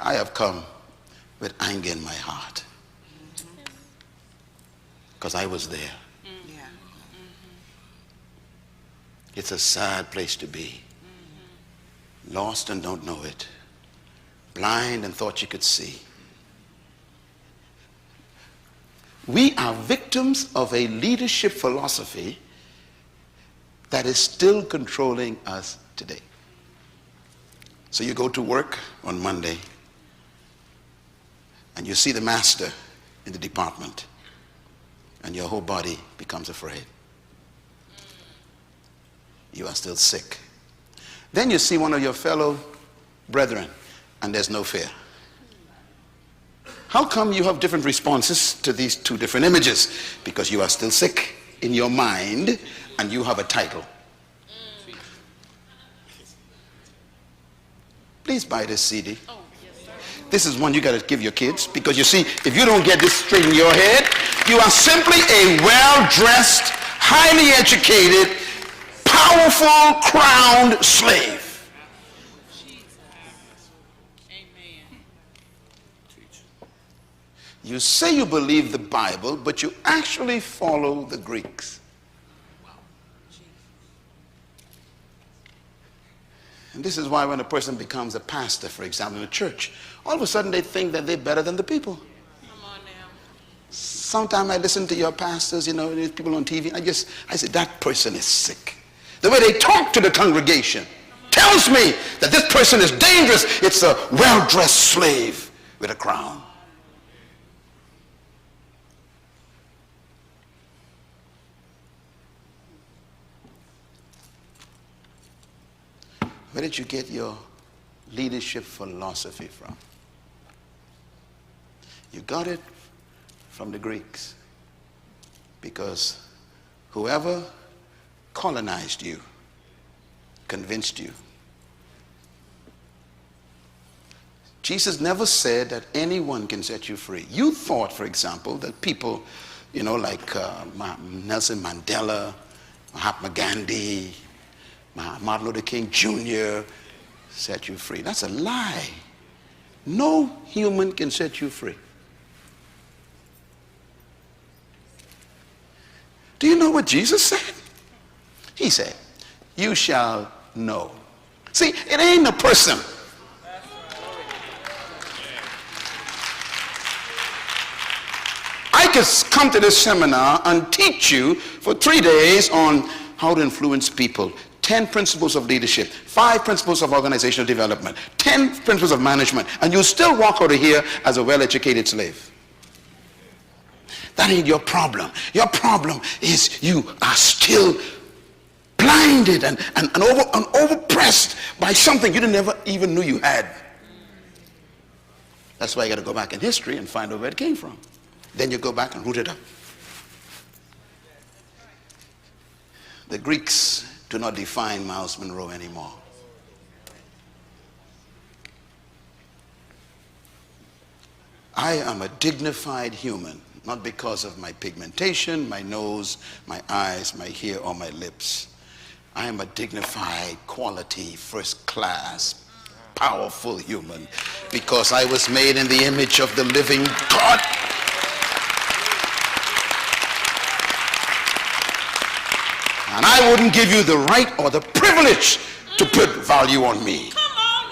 I have come with anger in my heart because I was there. It's a sad place to be. Lost and don't know it. Blind and thought you could see. We are victims of a leadership philosophy that is still controlling us today. So you go to work on Monday and you see the master in the department and your whole body becomes afraid. You are still sick. Then you see one of your fellow brethren and there's no fear. How come you have different responses to these two different images? Because you are still sick in your mind and you have a title. Please buy this CD. This is one you got to give your kids, because you see, if you don't get this straight in your head, you are simply a well-dressed, highly educated, powerful, crowned slave. You say you believe the Bible, but you actually follow the Greeks. And this is why when a person becomes a pastor, for example, in a church, all of a sudden they think that they're better than the people. Come on now. Sometimes I listen to your pastors, these people on TV, I say, that person is sick. The way they talk to the congregation tells me that this person is dangerous. It's a well-dressed slave with a crown. Where did you get your leadership philosophy from? You got it from the Greeks, because whoever colonized you convinced you. Jesus never said that anyone can set you free. You thought, for example, that people, like Nelson Mandela, Mahatma Gandhi, Martin Luther King Jr. set you free. That's a lie. No human can set you free. Do you know what Jesus said? He said, you shall know. See, it ain't a person. I could come to this seminar and teach you for 3 days on how to influence people. 10 principles of leadership, 5 principles of organizational development, 10 principles of management, and you'll still walk out of here as a well-educated slave. That ain't your problem. Your problem is you are still blinded and overpressed by something you never even knew you had. That's why you got to go back in history and find out where it came from. Then you go back and root it up. The Greeks do not define Miles Monroe anymore. I am a dignified human, not because of my pigmentation, my nose, my eyes, my hair, or my lips. I am a dignified, quality, first class, powerful human because I was made in the image of the living God. And I wouldn't give you the right or the privilege to put value on me.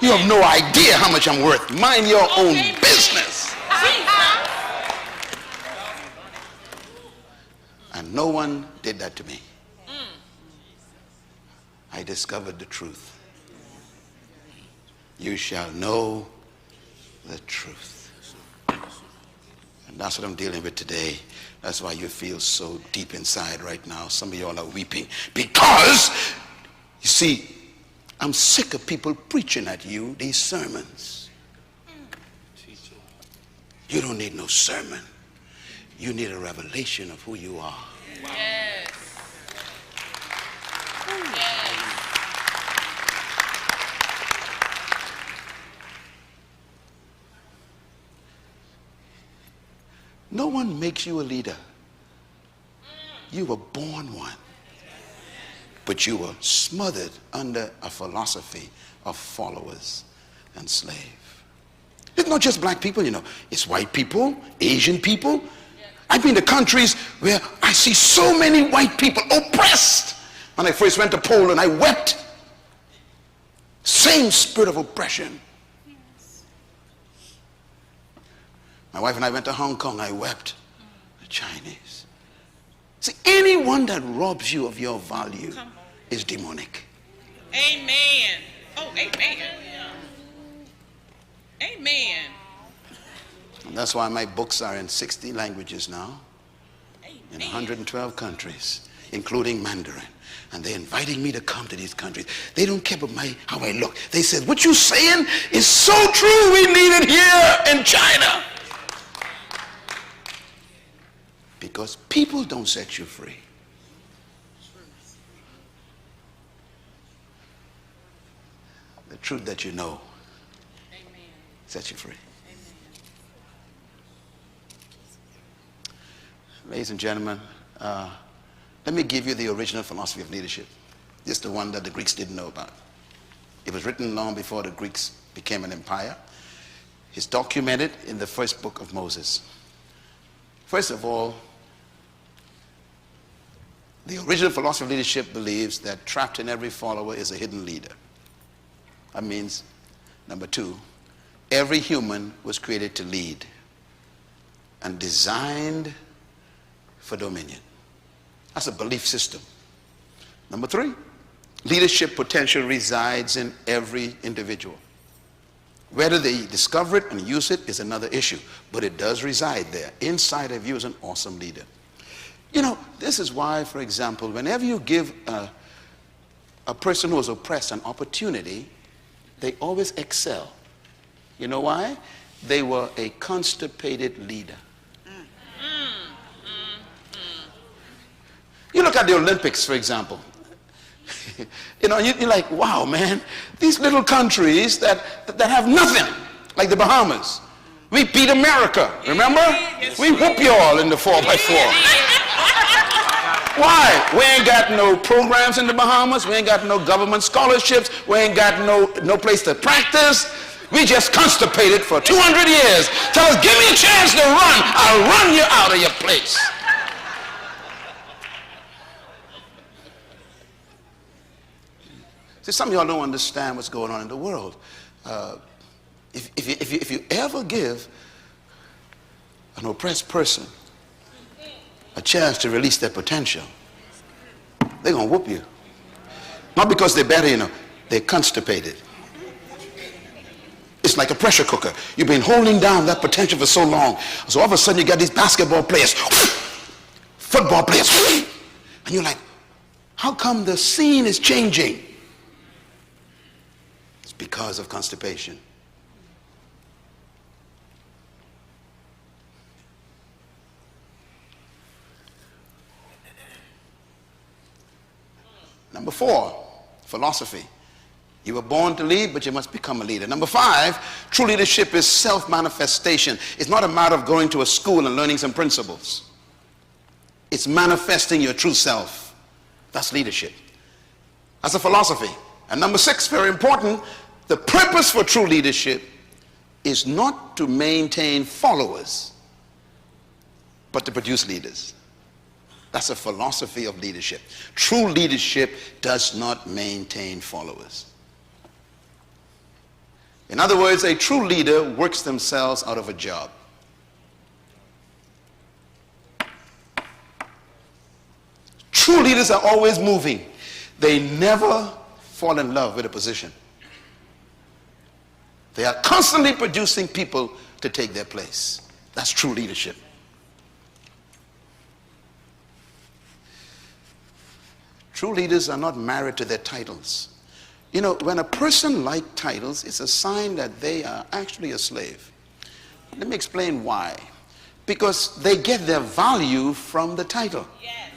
You have no idea how much I'm worth. Mind your own business. And no one did that to me. I discovered the truth. You shall know the truth. And that's what I'm dealing with today. That's why you feel so deep inside right now. Some of y'all are weeping because, you see, I'm sick of people preaching at you these sermons. You don't need no sermon. You need a revelation of who you are. Yes. Yes. No one makes you a leader. You were born one. But you were smothered under a philosophy of followers and slave. It's not just black people, It's white people, Asian people. I've been to countries where I see so many white people oppressed. When I first went to Poland, I wept. Same spirit of oppression. My wife and I went to Hong Kong, I wept. The Chinese. See, anyone that robs you of your value is demonic. Amen. Oh, amen. Amen. And that's why my books are in 60 languages now, in 112 countries, including Mandarin. And they're inviting me to come to these countries. They don't care about how I look. They said, what you're saying is so true, we need it here in China. Because people don't set you free. The truth that you know sets you free. Ladies and gentlemen, let me give you the original philosophy of leadership. This is the one that the Greeks didn't know about. It was written long before the Greeks became an empire. It's documented in the first book of Moses. First of all, the original philosophy of leadership believes that trapped in every follower is a hidden leader. That means, number two, every human was created to lead and designed for dominion. That's a belief system. Number three, leadership potential resides in every individual. Whether they discover it and use it is another issue, but it does reside there. Inside of you is an awesome leader. You know, this is why, for example, whenever you give a person who is oppressed an opportunity, they always excel. You know why? They were a constipated leader. You look at the Olympics, for example. You know, you're like, wow, man, these little countries that have nothing, like the Bahamas. We beat America, remember? We whoop you all in the 4x4. Why? We ain't got no programs in the Bahamas. We ain't got no government scholarships. We ain't got no place to practice. We just constipated for 200 years. Tell us, give me a chance to run. I'll run you out of your place. See, some of y'all don't understand what's going on in the world. If you ever give an oppressed person a chance to release their potential, they're going to whoop you. Not because they're better, you know. They're constipated. It's like a pressure cooker. You've been holding down that potential for so long. So all of a sudden you got these basketball players, football players, and you're like, how come the scene is changing? It's because of constipation. Number four, philosophy. You were born to lead, but you must become a leader. Number five, true leadership is self-manifestation. It's not a matter of going to a school and learning some principles. It's manifesting your true self. That's leadership. That's a philosophy. And number six, very important, the purpose for true leadership is not to maintain followers, but to produce leaders. That's a philosophy of leadership. True leadership does not maintain followers. In other words, a true leader works themselves out of a job. True leaders are always moving. They never fall in love with a position. They are constantly producing people to take their place. That's true leadership. True leaders are not married to their titles. You know, when a person likes titles, it's a sign that they are actually a slave. Let me explain why. Because they get their value from the title. Yes.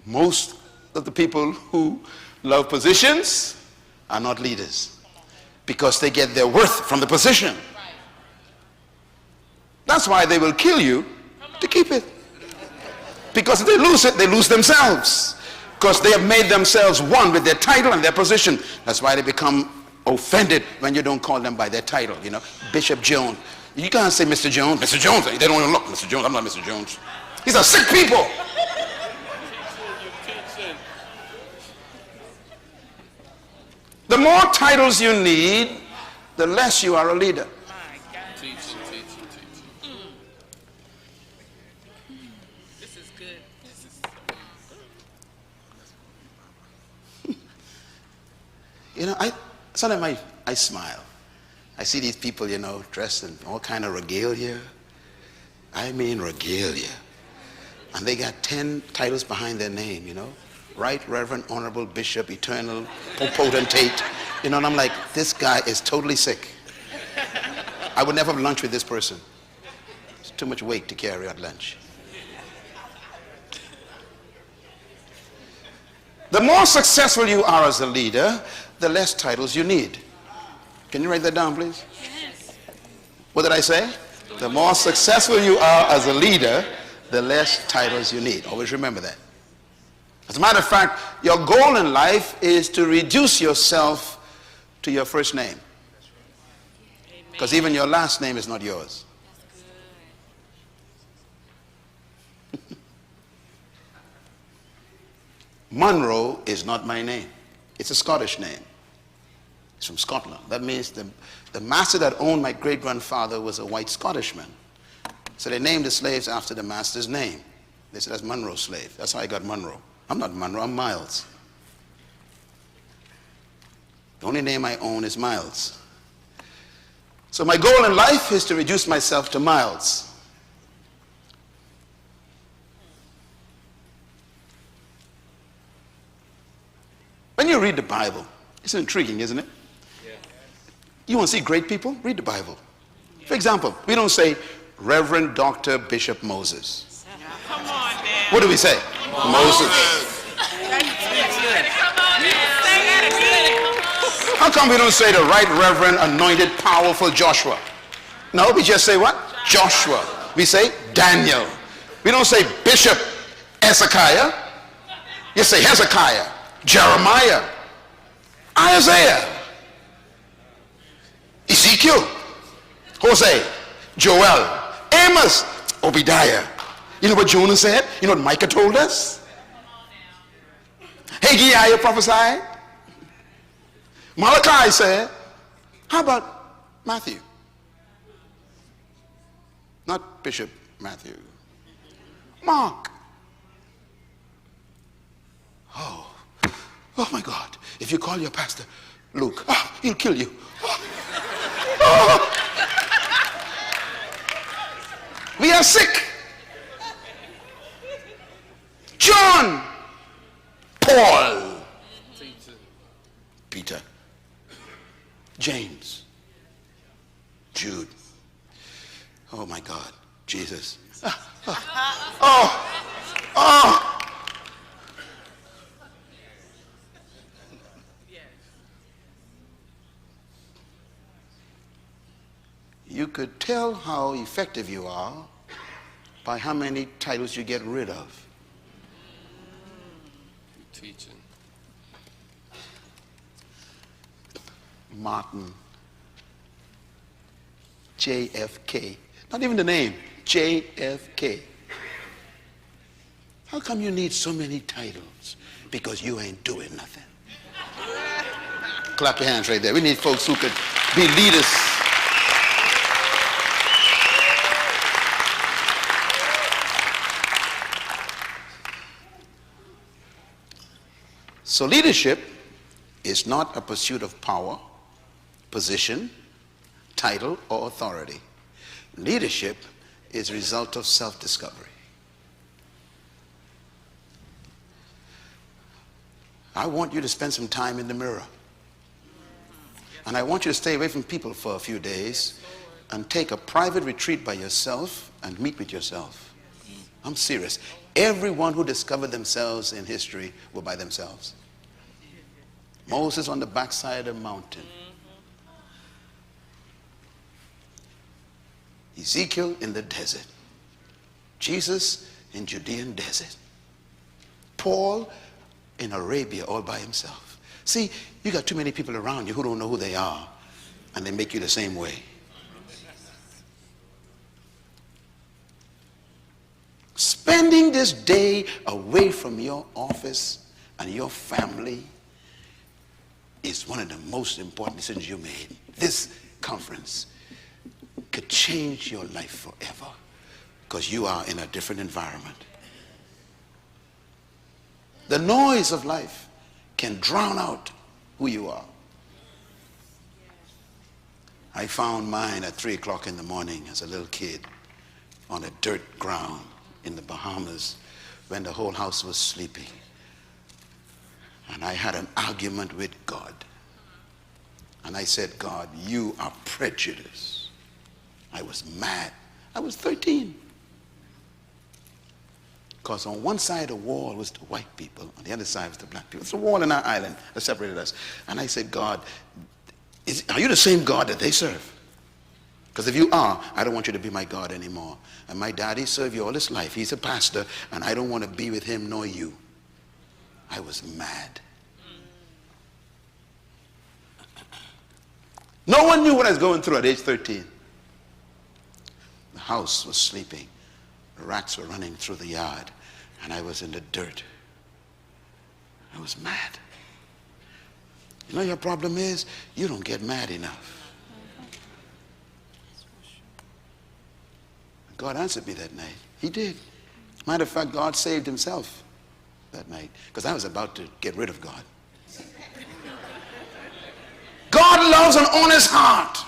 Most of the people who love positions are not leaders because they get their worth from the position. That's why they will kill you to keep it. Because if they lose it, they lose themselves. Because they have made themselves one with their title and their position. That's why they become offended when you don't call them by their title. You know, Bishop Jones. You can't say Mr. Jones. Mr. Jones. They don't even look. Mr. Jones. I'm not Mr. Jones. These are sick people. The more titles you need, the less you are a leader. This is good. You know, sometimes I smile. I see these people, you know, dressed in all kind of regalia. I mean regalia. And they got 10 titles behind their name, you know. Right Reverend, Honorable, Bishop, Eternal, Potentate. You know, and I'm like, this guy is totally sick. I would never have lunch with this person. It's too much weight to carry at lunch. The more successful you are as a leader, the less titles you need. Can you write that down, please? Yes. What did I say? The more successful you are as a leader, the less titles you need. Always remember that. As a matter of fact, your goal in life is to reduce yourself to your first name. Because even your last name is not yours. Monroe is not my name. It's a Scottish name. It's from Scotland. That means the master that owned my great-grandfather was a white Scottishman. So they named the slaves after the master's name. They said, that's Monroe slave. That's how I got Monroe. I'm not Monroe, I'm Miles. The only name I own is Miles. So my goal in life is to reduce myself to Miles. When you read the Bible, it's intriguing, isn't it? Yeah. You want to see great people? Read the Bible. For example, we don't say Reverend Dr. Bishop Moses. Come on now. What do we say? Moses. How come we don't say the right Reverend, anointed, powerful Joshua? No, we just say what? Joshua. We say Daniel. We don't say Bishop Hezekiah. You say Hezekiah, Jeremiah, Isaiah, Ezekiel, Hosea, Joel, Amos, Obadiah. You know what Jonah said? You know what Micah told us? Haggai prophesied. Malachi said. How about Matthew? Not Bishop Matthew. Mark. Oh my God. If you call your pastor Luke, he'll kill you. We are sick. John, Paul, Peter, James, Jude. Oh my God, Jesus. You could tell how effective you are by how many titles you get rid of. Teaching. Martin, JFK. Not even the name, JFK. How come you need so many titles? Because you ain't doing nothing. Clap your hands right there. We need folks who could be leaders. So leadership is not a pursuit of power, position, title, or authority. Leadership is a result of self-discovery. I want you to spend some time in the mirror. And I want you to stay away from people for a few days and take a private retreat by yourself and meet with yourself. I'm serious. Everyone who discovered themselves in history were by themselves. Moses on the backside of the mountain. Ezekiel in the desert. Jesus in Judean desert. Paul in Arabia all by himself. See, you got too many people around you who don't know who they are, and they make you the same way. Spending this day away from your office and your family is one of the most important decisions you made. This conference could change your life forever because you are in a different environment. The noise of life can drown out who you are. I found mine at 3 o'clock in the morning as a little kid on a dirt ground in the Bahamas when the whole house was sleeping. And I had an argument with God. And I said, God, you are prejudiced. I was mad. I was 13. Because on one side of the wall was the white people, on the other side was the black people. It's a wall in our island that separated us. And I said, God, are you the same God that they serve? Because if you are, I don't want you to be my God anymore. And my daddy served you all his life. He's a pastor, and I don't want to be with him nor you. I was mad. No one knew what I was going through at age 13. The house was sleeping. The rats were running through the yard, and I was in the dirt. I was mad. You know your problem is you don't get mad enough. God answered me that night. He did. Matter of fact, God saved himself that night because I was about to get rid of God. God loves an honest heart.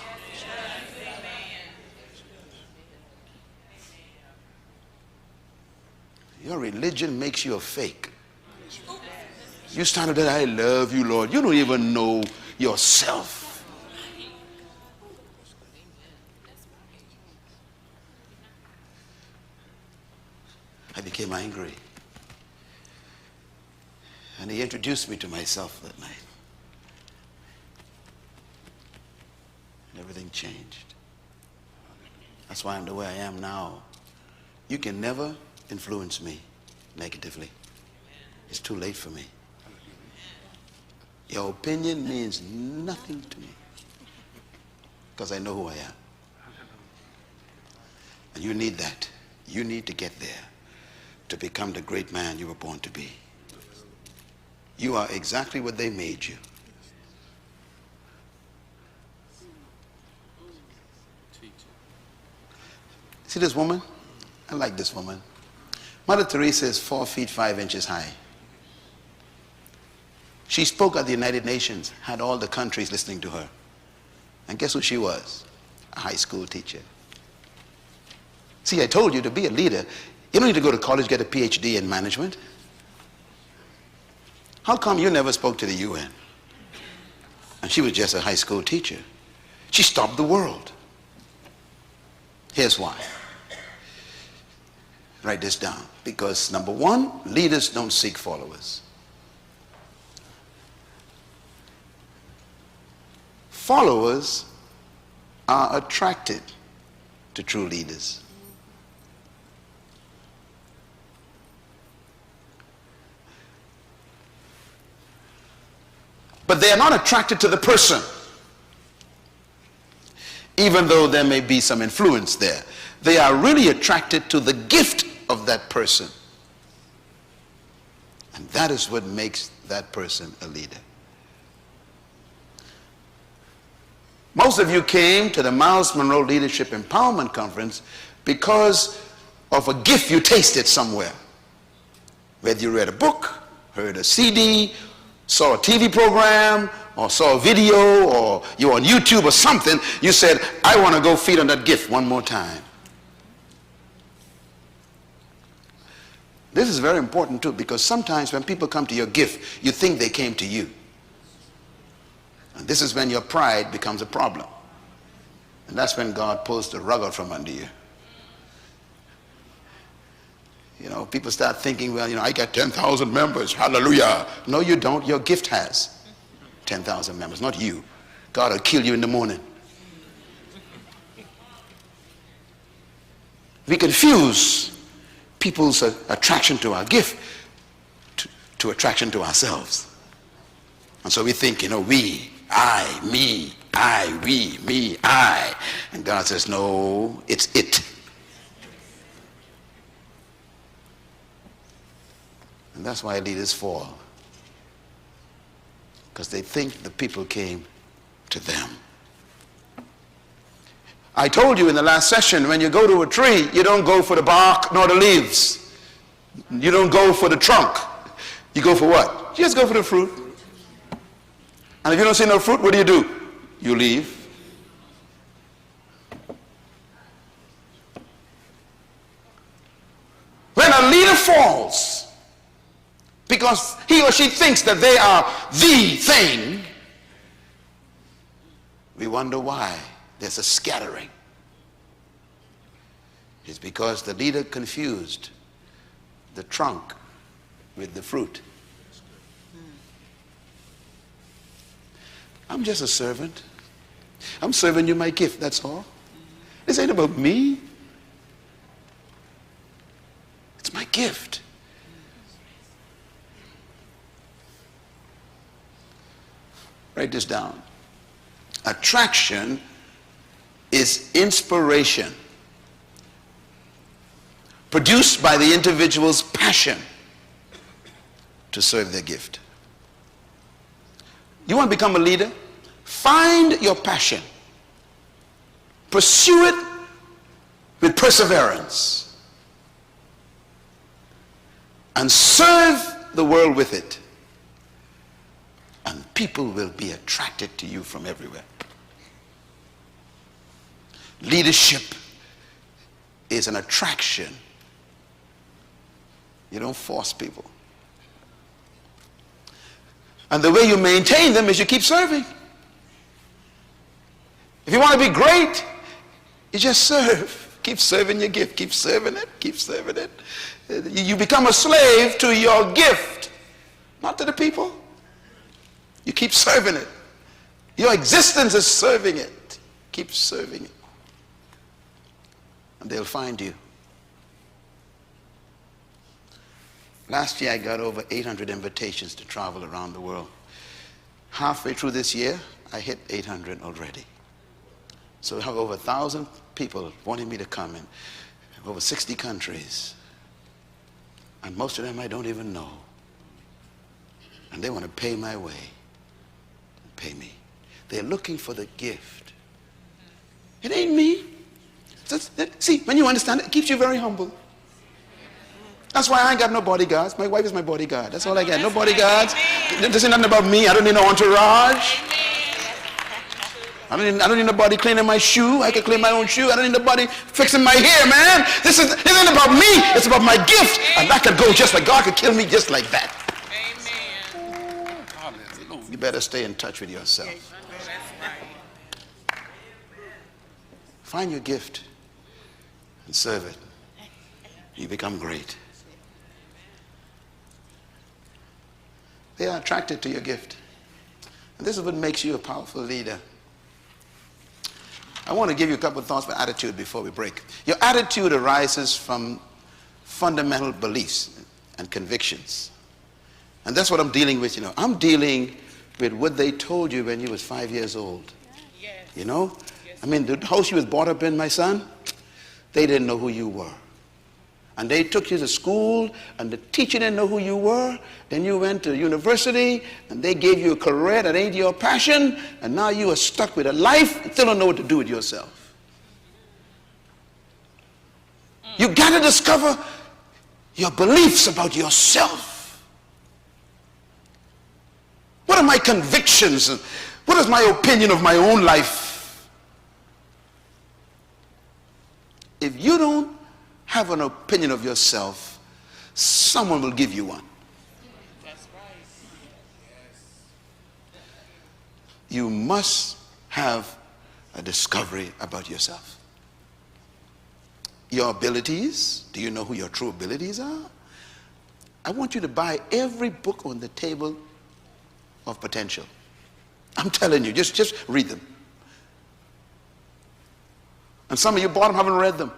Your religion makes you a fake. You stand up there, I love you, Lord. You don't even know yourself. I became angry. And he introduced me to myself that night. And everything changed. That's why I'm the way I am now. You can never influence me negatively. It's too late for me. Your opinion means nothing to me because I know who I am. And you need that. You need to get there to become the great man you were born to be. You are exactly what they made you. See this woman? I like this woman. Mother Teresa is 4 feet 5 inches high. She spoke at the United Nations, had all the countries listening to her. And guess who she was? A high school teacher. See, I told you to be a leader, you don't need to go to college, get a PhD in management. How come you never spoke to the UN? And she was just a high school teacher. She stopped the world. Here's why. Write this down. Because number one, leaders don't seek followers. Followers are attracted to true leaders. But they are not attracted to the person, even though there may be some influence there. They are really attracted to the gift of that person. And that is what makes that person a leader. Most of you came to the Miles Monroe Leadership Empowerment Conference because of a gift you tasted somewhere. Whether you read a book, heard a CD, saw a TV program, or saw a video, or you were on YouTube or something, you said, I want to go feed on that gift one more time. This is very important too, because sometimes when people come to your gift, you think they came to you. And this is when your pride becomes a problem. And that's when God pulls the rug out from under you. You know, people start thinking, well, you know, I got 10,000 members, hallelujah. No, you don't. Your gift has 10,000 members, not you. God will kill you in the morning. We confuse people's attraction to our gift to attraction to ourselves. And so we think, you know, we, I, me, I, we, me, I. And God says, no, it's it. And that's why leaders fall. Because they think the people came to them. I told you in the last session, when you go to a tree, you don't go for the bark nor the leaves. You don't go for the trunk. You go for what? You just go for the fruit. And if you don't see no fruit, what do? You leave. When a leader falls, because he or she thinks that they are the thing, we wonder why there's a scattering. It's because the leader confused the trunk with the fruit. I'm just a servant. I'm serving you my gift, that's all. This ain't about me. It's my gift. Write this down. Attraction is inspiration produced by the individual's passion to serve their gift. You want to become a leader? Find your passion. Pursue it with perseverance. And serve the world with it. And people will be attracted to you from everywhere. Leadership is an attraction. You don't force people. And the way you maintain them is you keep serving. If you want to be great, you just serve. Keep serving your gift. Keep serving it. Keep serving it. You become a slave to your gift, not to the people. You keep serving it. Your existence is serving it. Keep serving it. And they'll find you. Last year I got over 800 invitations to travel around the world. Halfway through this year, I hit 800 already. So I have over 1,000 people wanting me to come in over 60 countries. And most of them I don't even know. And they want to pay my way. Pay me. They're looking for the gift. It ain't me. See, when you understand it, it keeps you very humble. That's why I ain't got no bodyguards. My wife is my bodyguard. That's all I got. No bodyguards. This ain't nothing about me. I don't need no entourage. I don't need nobody cleaning my shoe. I can clean my own shoe. I don't need nobody fixing my hair, man. This isn't about me. It's about my gift. And that could go just like God could kill me just like that. Amen. You better stay in touch with yourself. Find your gift and serve it. You become great. They are attracted to your gift. And this is what makes you a powerful leader. I want to give you a couple of thoughts about attitude before we break. Your attitude arises from fundamental beliefs and convictions. And that's what I'm dealing with, I'm dealing with what they told you when you was 5 years old. Yes. I mean, the house you was brought up in, my son, they didn't know who you were. And they took you to school, and the teacher didn't know who you were. Then you went to university, and they gave you a career that ain't your passion, and now you are stuck with a life and still don't know what to do with yourself. You got to discover your beliefs about yourself. What are my convictions? What is my opinion of my own life? If you don't have an opinion of yourself, someone will give you one. That's right. You must have a discovery about yourself. Your abilities, do you know who your true abilities are? I want you to buy every book on the table of potential. I'm telling you, just read them. And some of you bought them, haven't read them.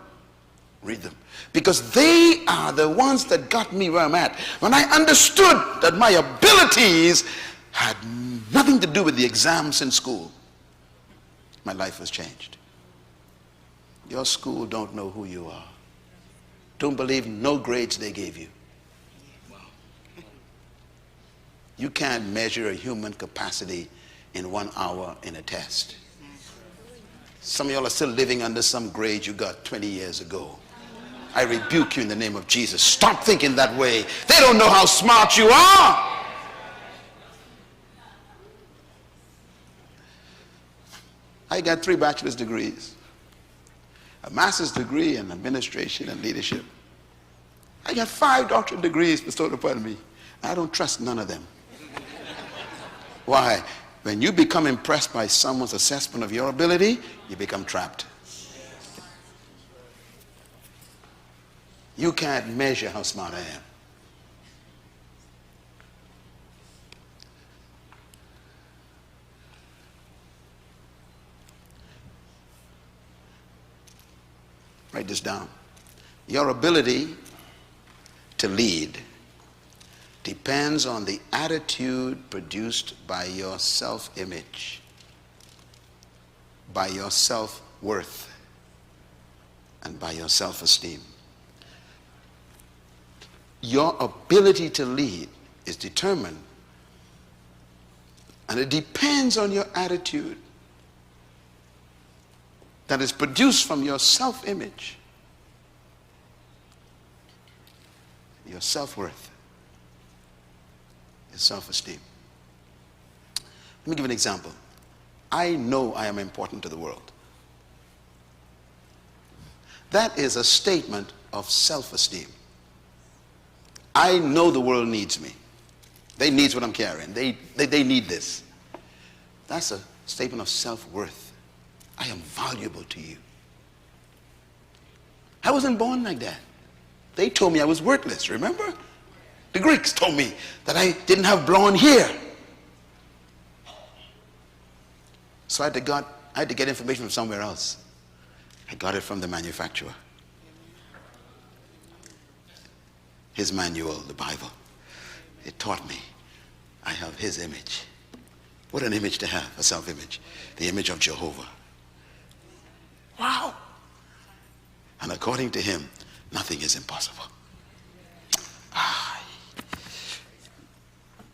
Read them. Because they are the ones that got me where I'm at. When I understood that my abilities had nothing to do with the exams in school, my life was changed. Your school don't know who you are. Don't believe no grades they gave you. You can't measure a human capacity in 1 hour in a test. Some of y'all are still living under some grade you got 20 years ago. I rebuke you in the name of Jesus. Stop thinking that way. They don't know how smart you are. I got 3 bachelor's degrees, a master's degree in administration and leadership. I got 5 doctorate degrees bestowed upon me. I don't trust none of them. Why? When you become impressed by someone's assessment of your ability, you become trapped. You can't measure how smart I am. Write this down. Your ability to lead depends on the attitude produced by your self-image, by your self-worth, and by your self-esteem. Your ability to lead is determined And it depends on your attitude that is produced from your self-image, your self-worth, your self-esteem. Let me give an example. I know I am important to the world. That is a statement of self-esteem. I know the world needs me. They need what I'm carrying. They need this. That's a statement of self-worth. I am valuable to you. I wasn't born like that. They told me I was worthless, remember? The Greeks told me that I didn't have blonde hair. So I had to get information from somewhere else. I got it from the manufacturer. His manual, the Bible. It taught me I have his image. What an image to have, a self-image. The image of Jehovah. Wow. And according to him, nothing is impossible.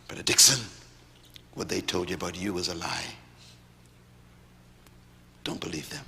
Brother Dixon, what they told you about you was a lie. Don't believe them.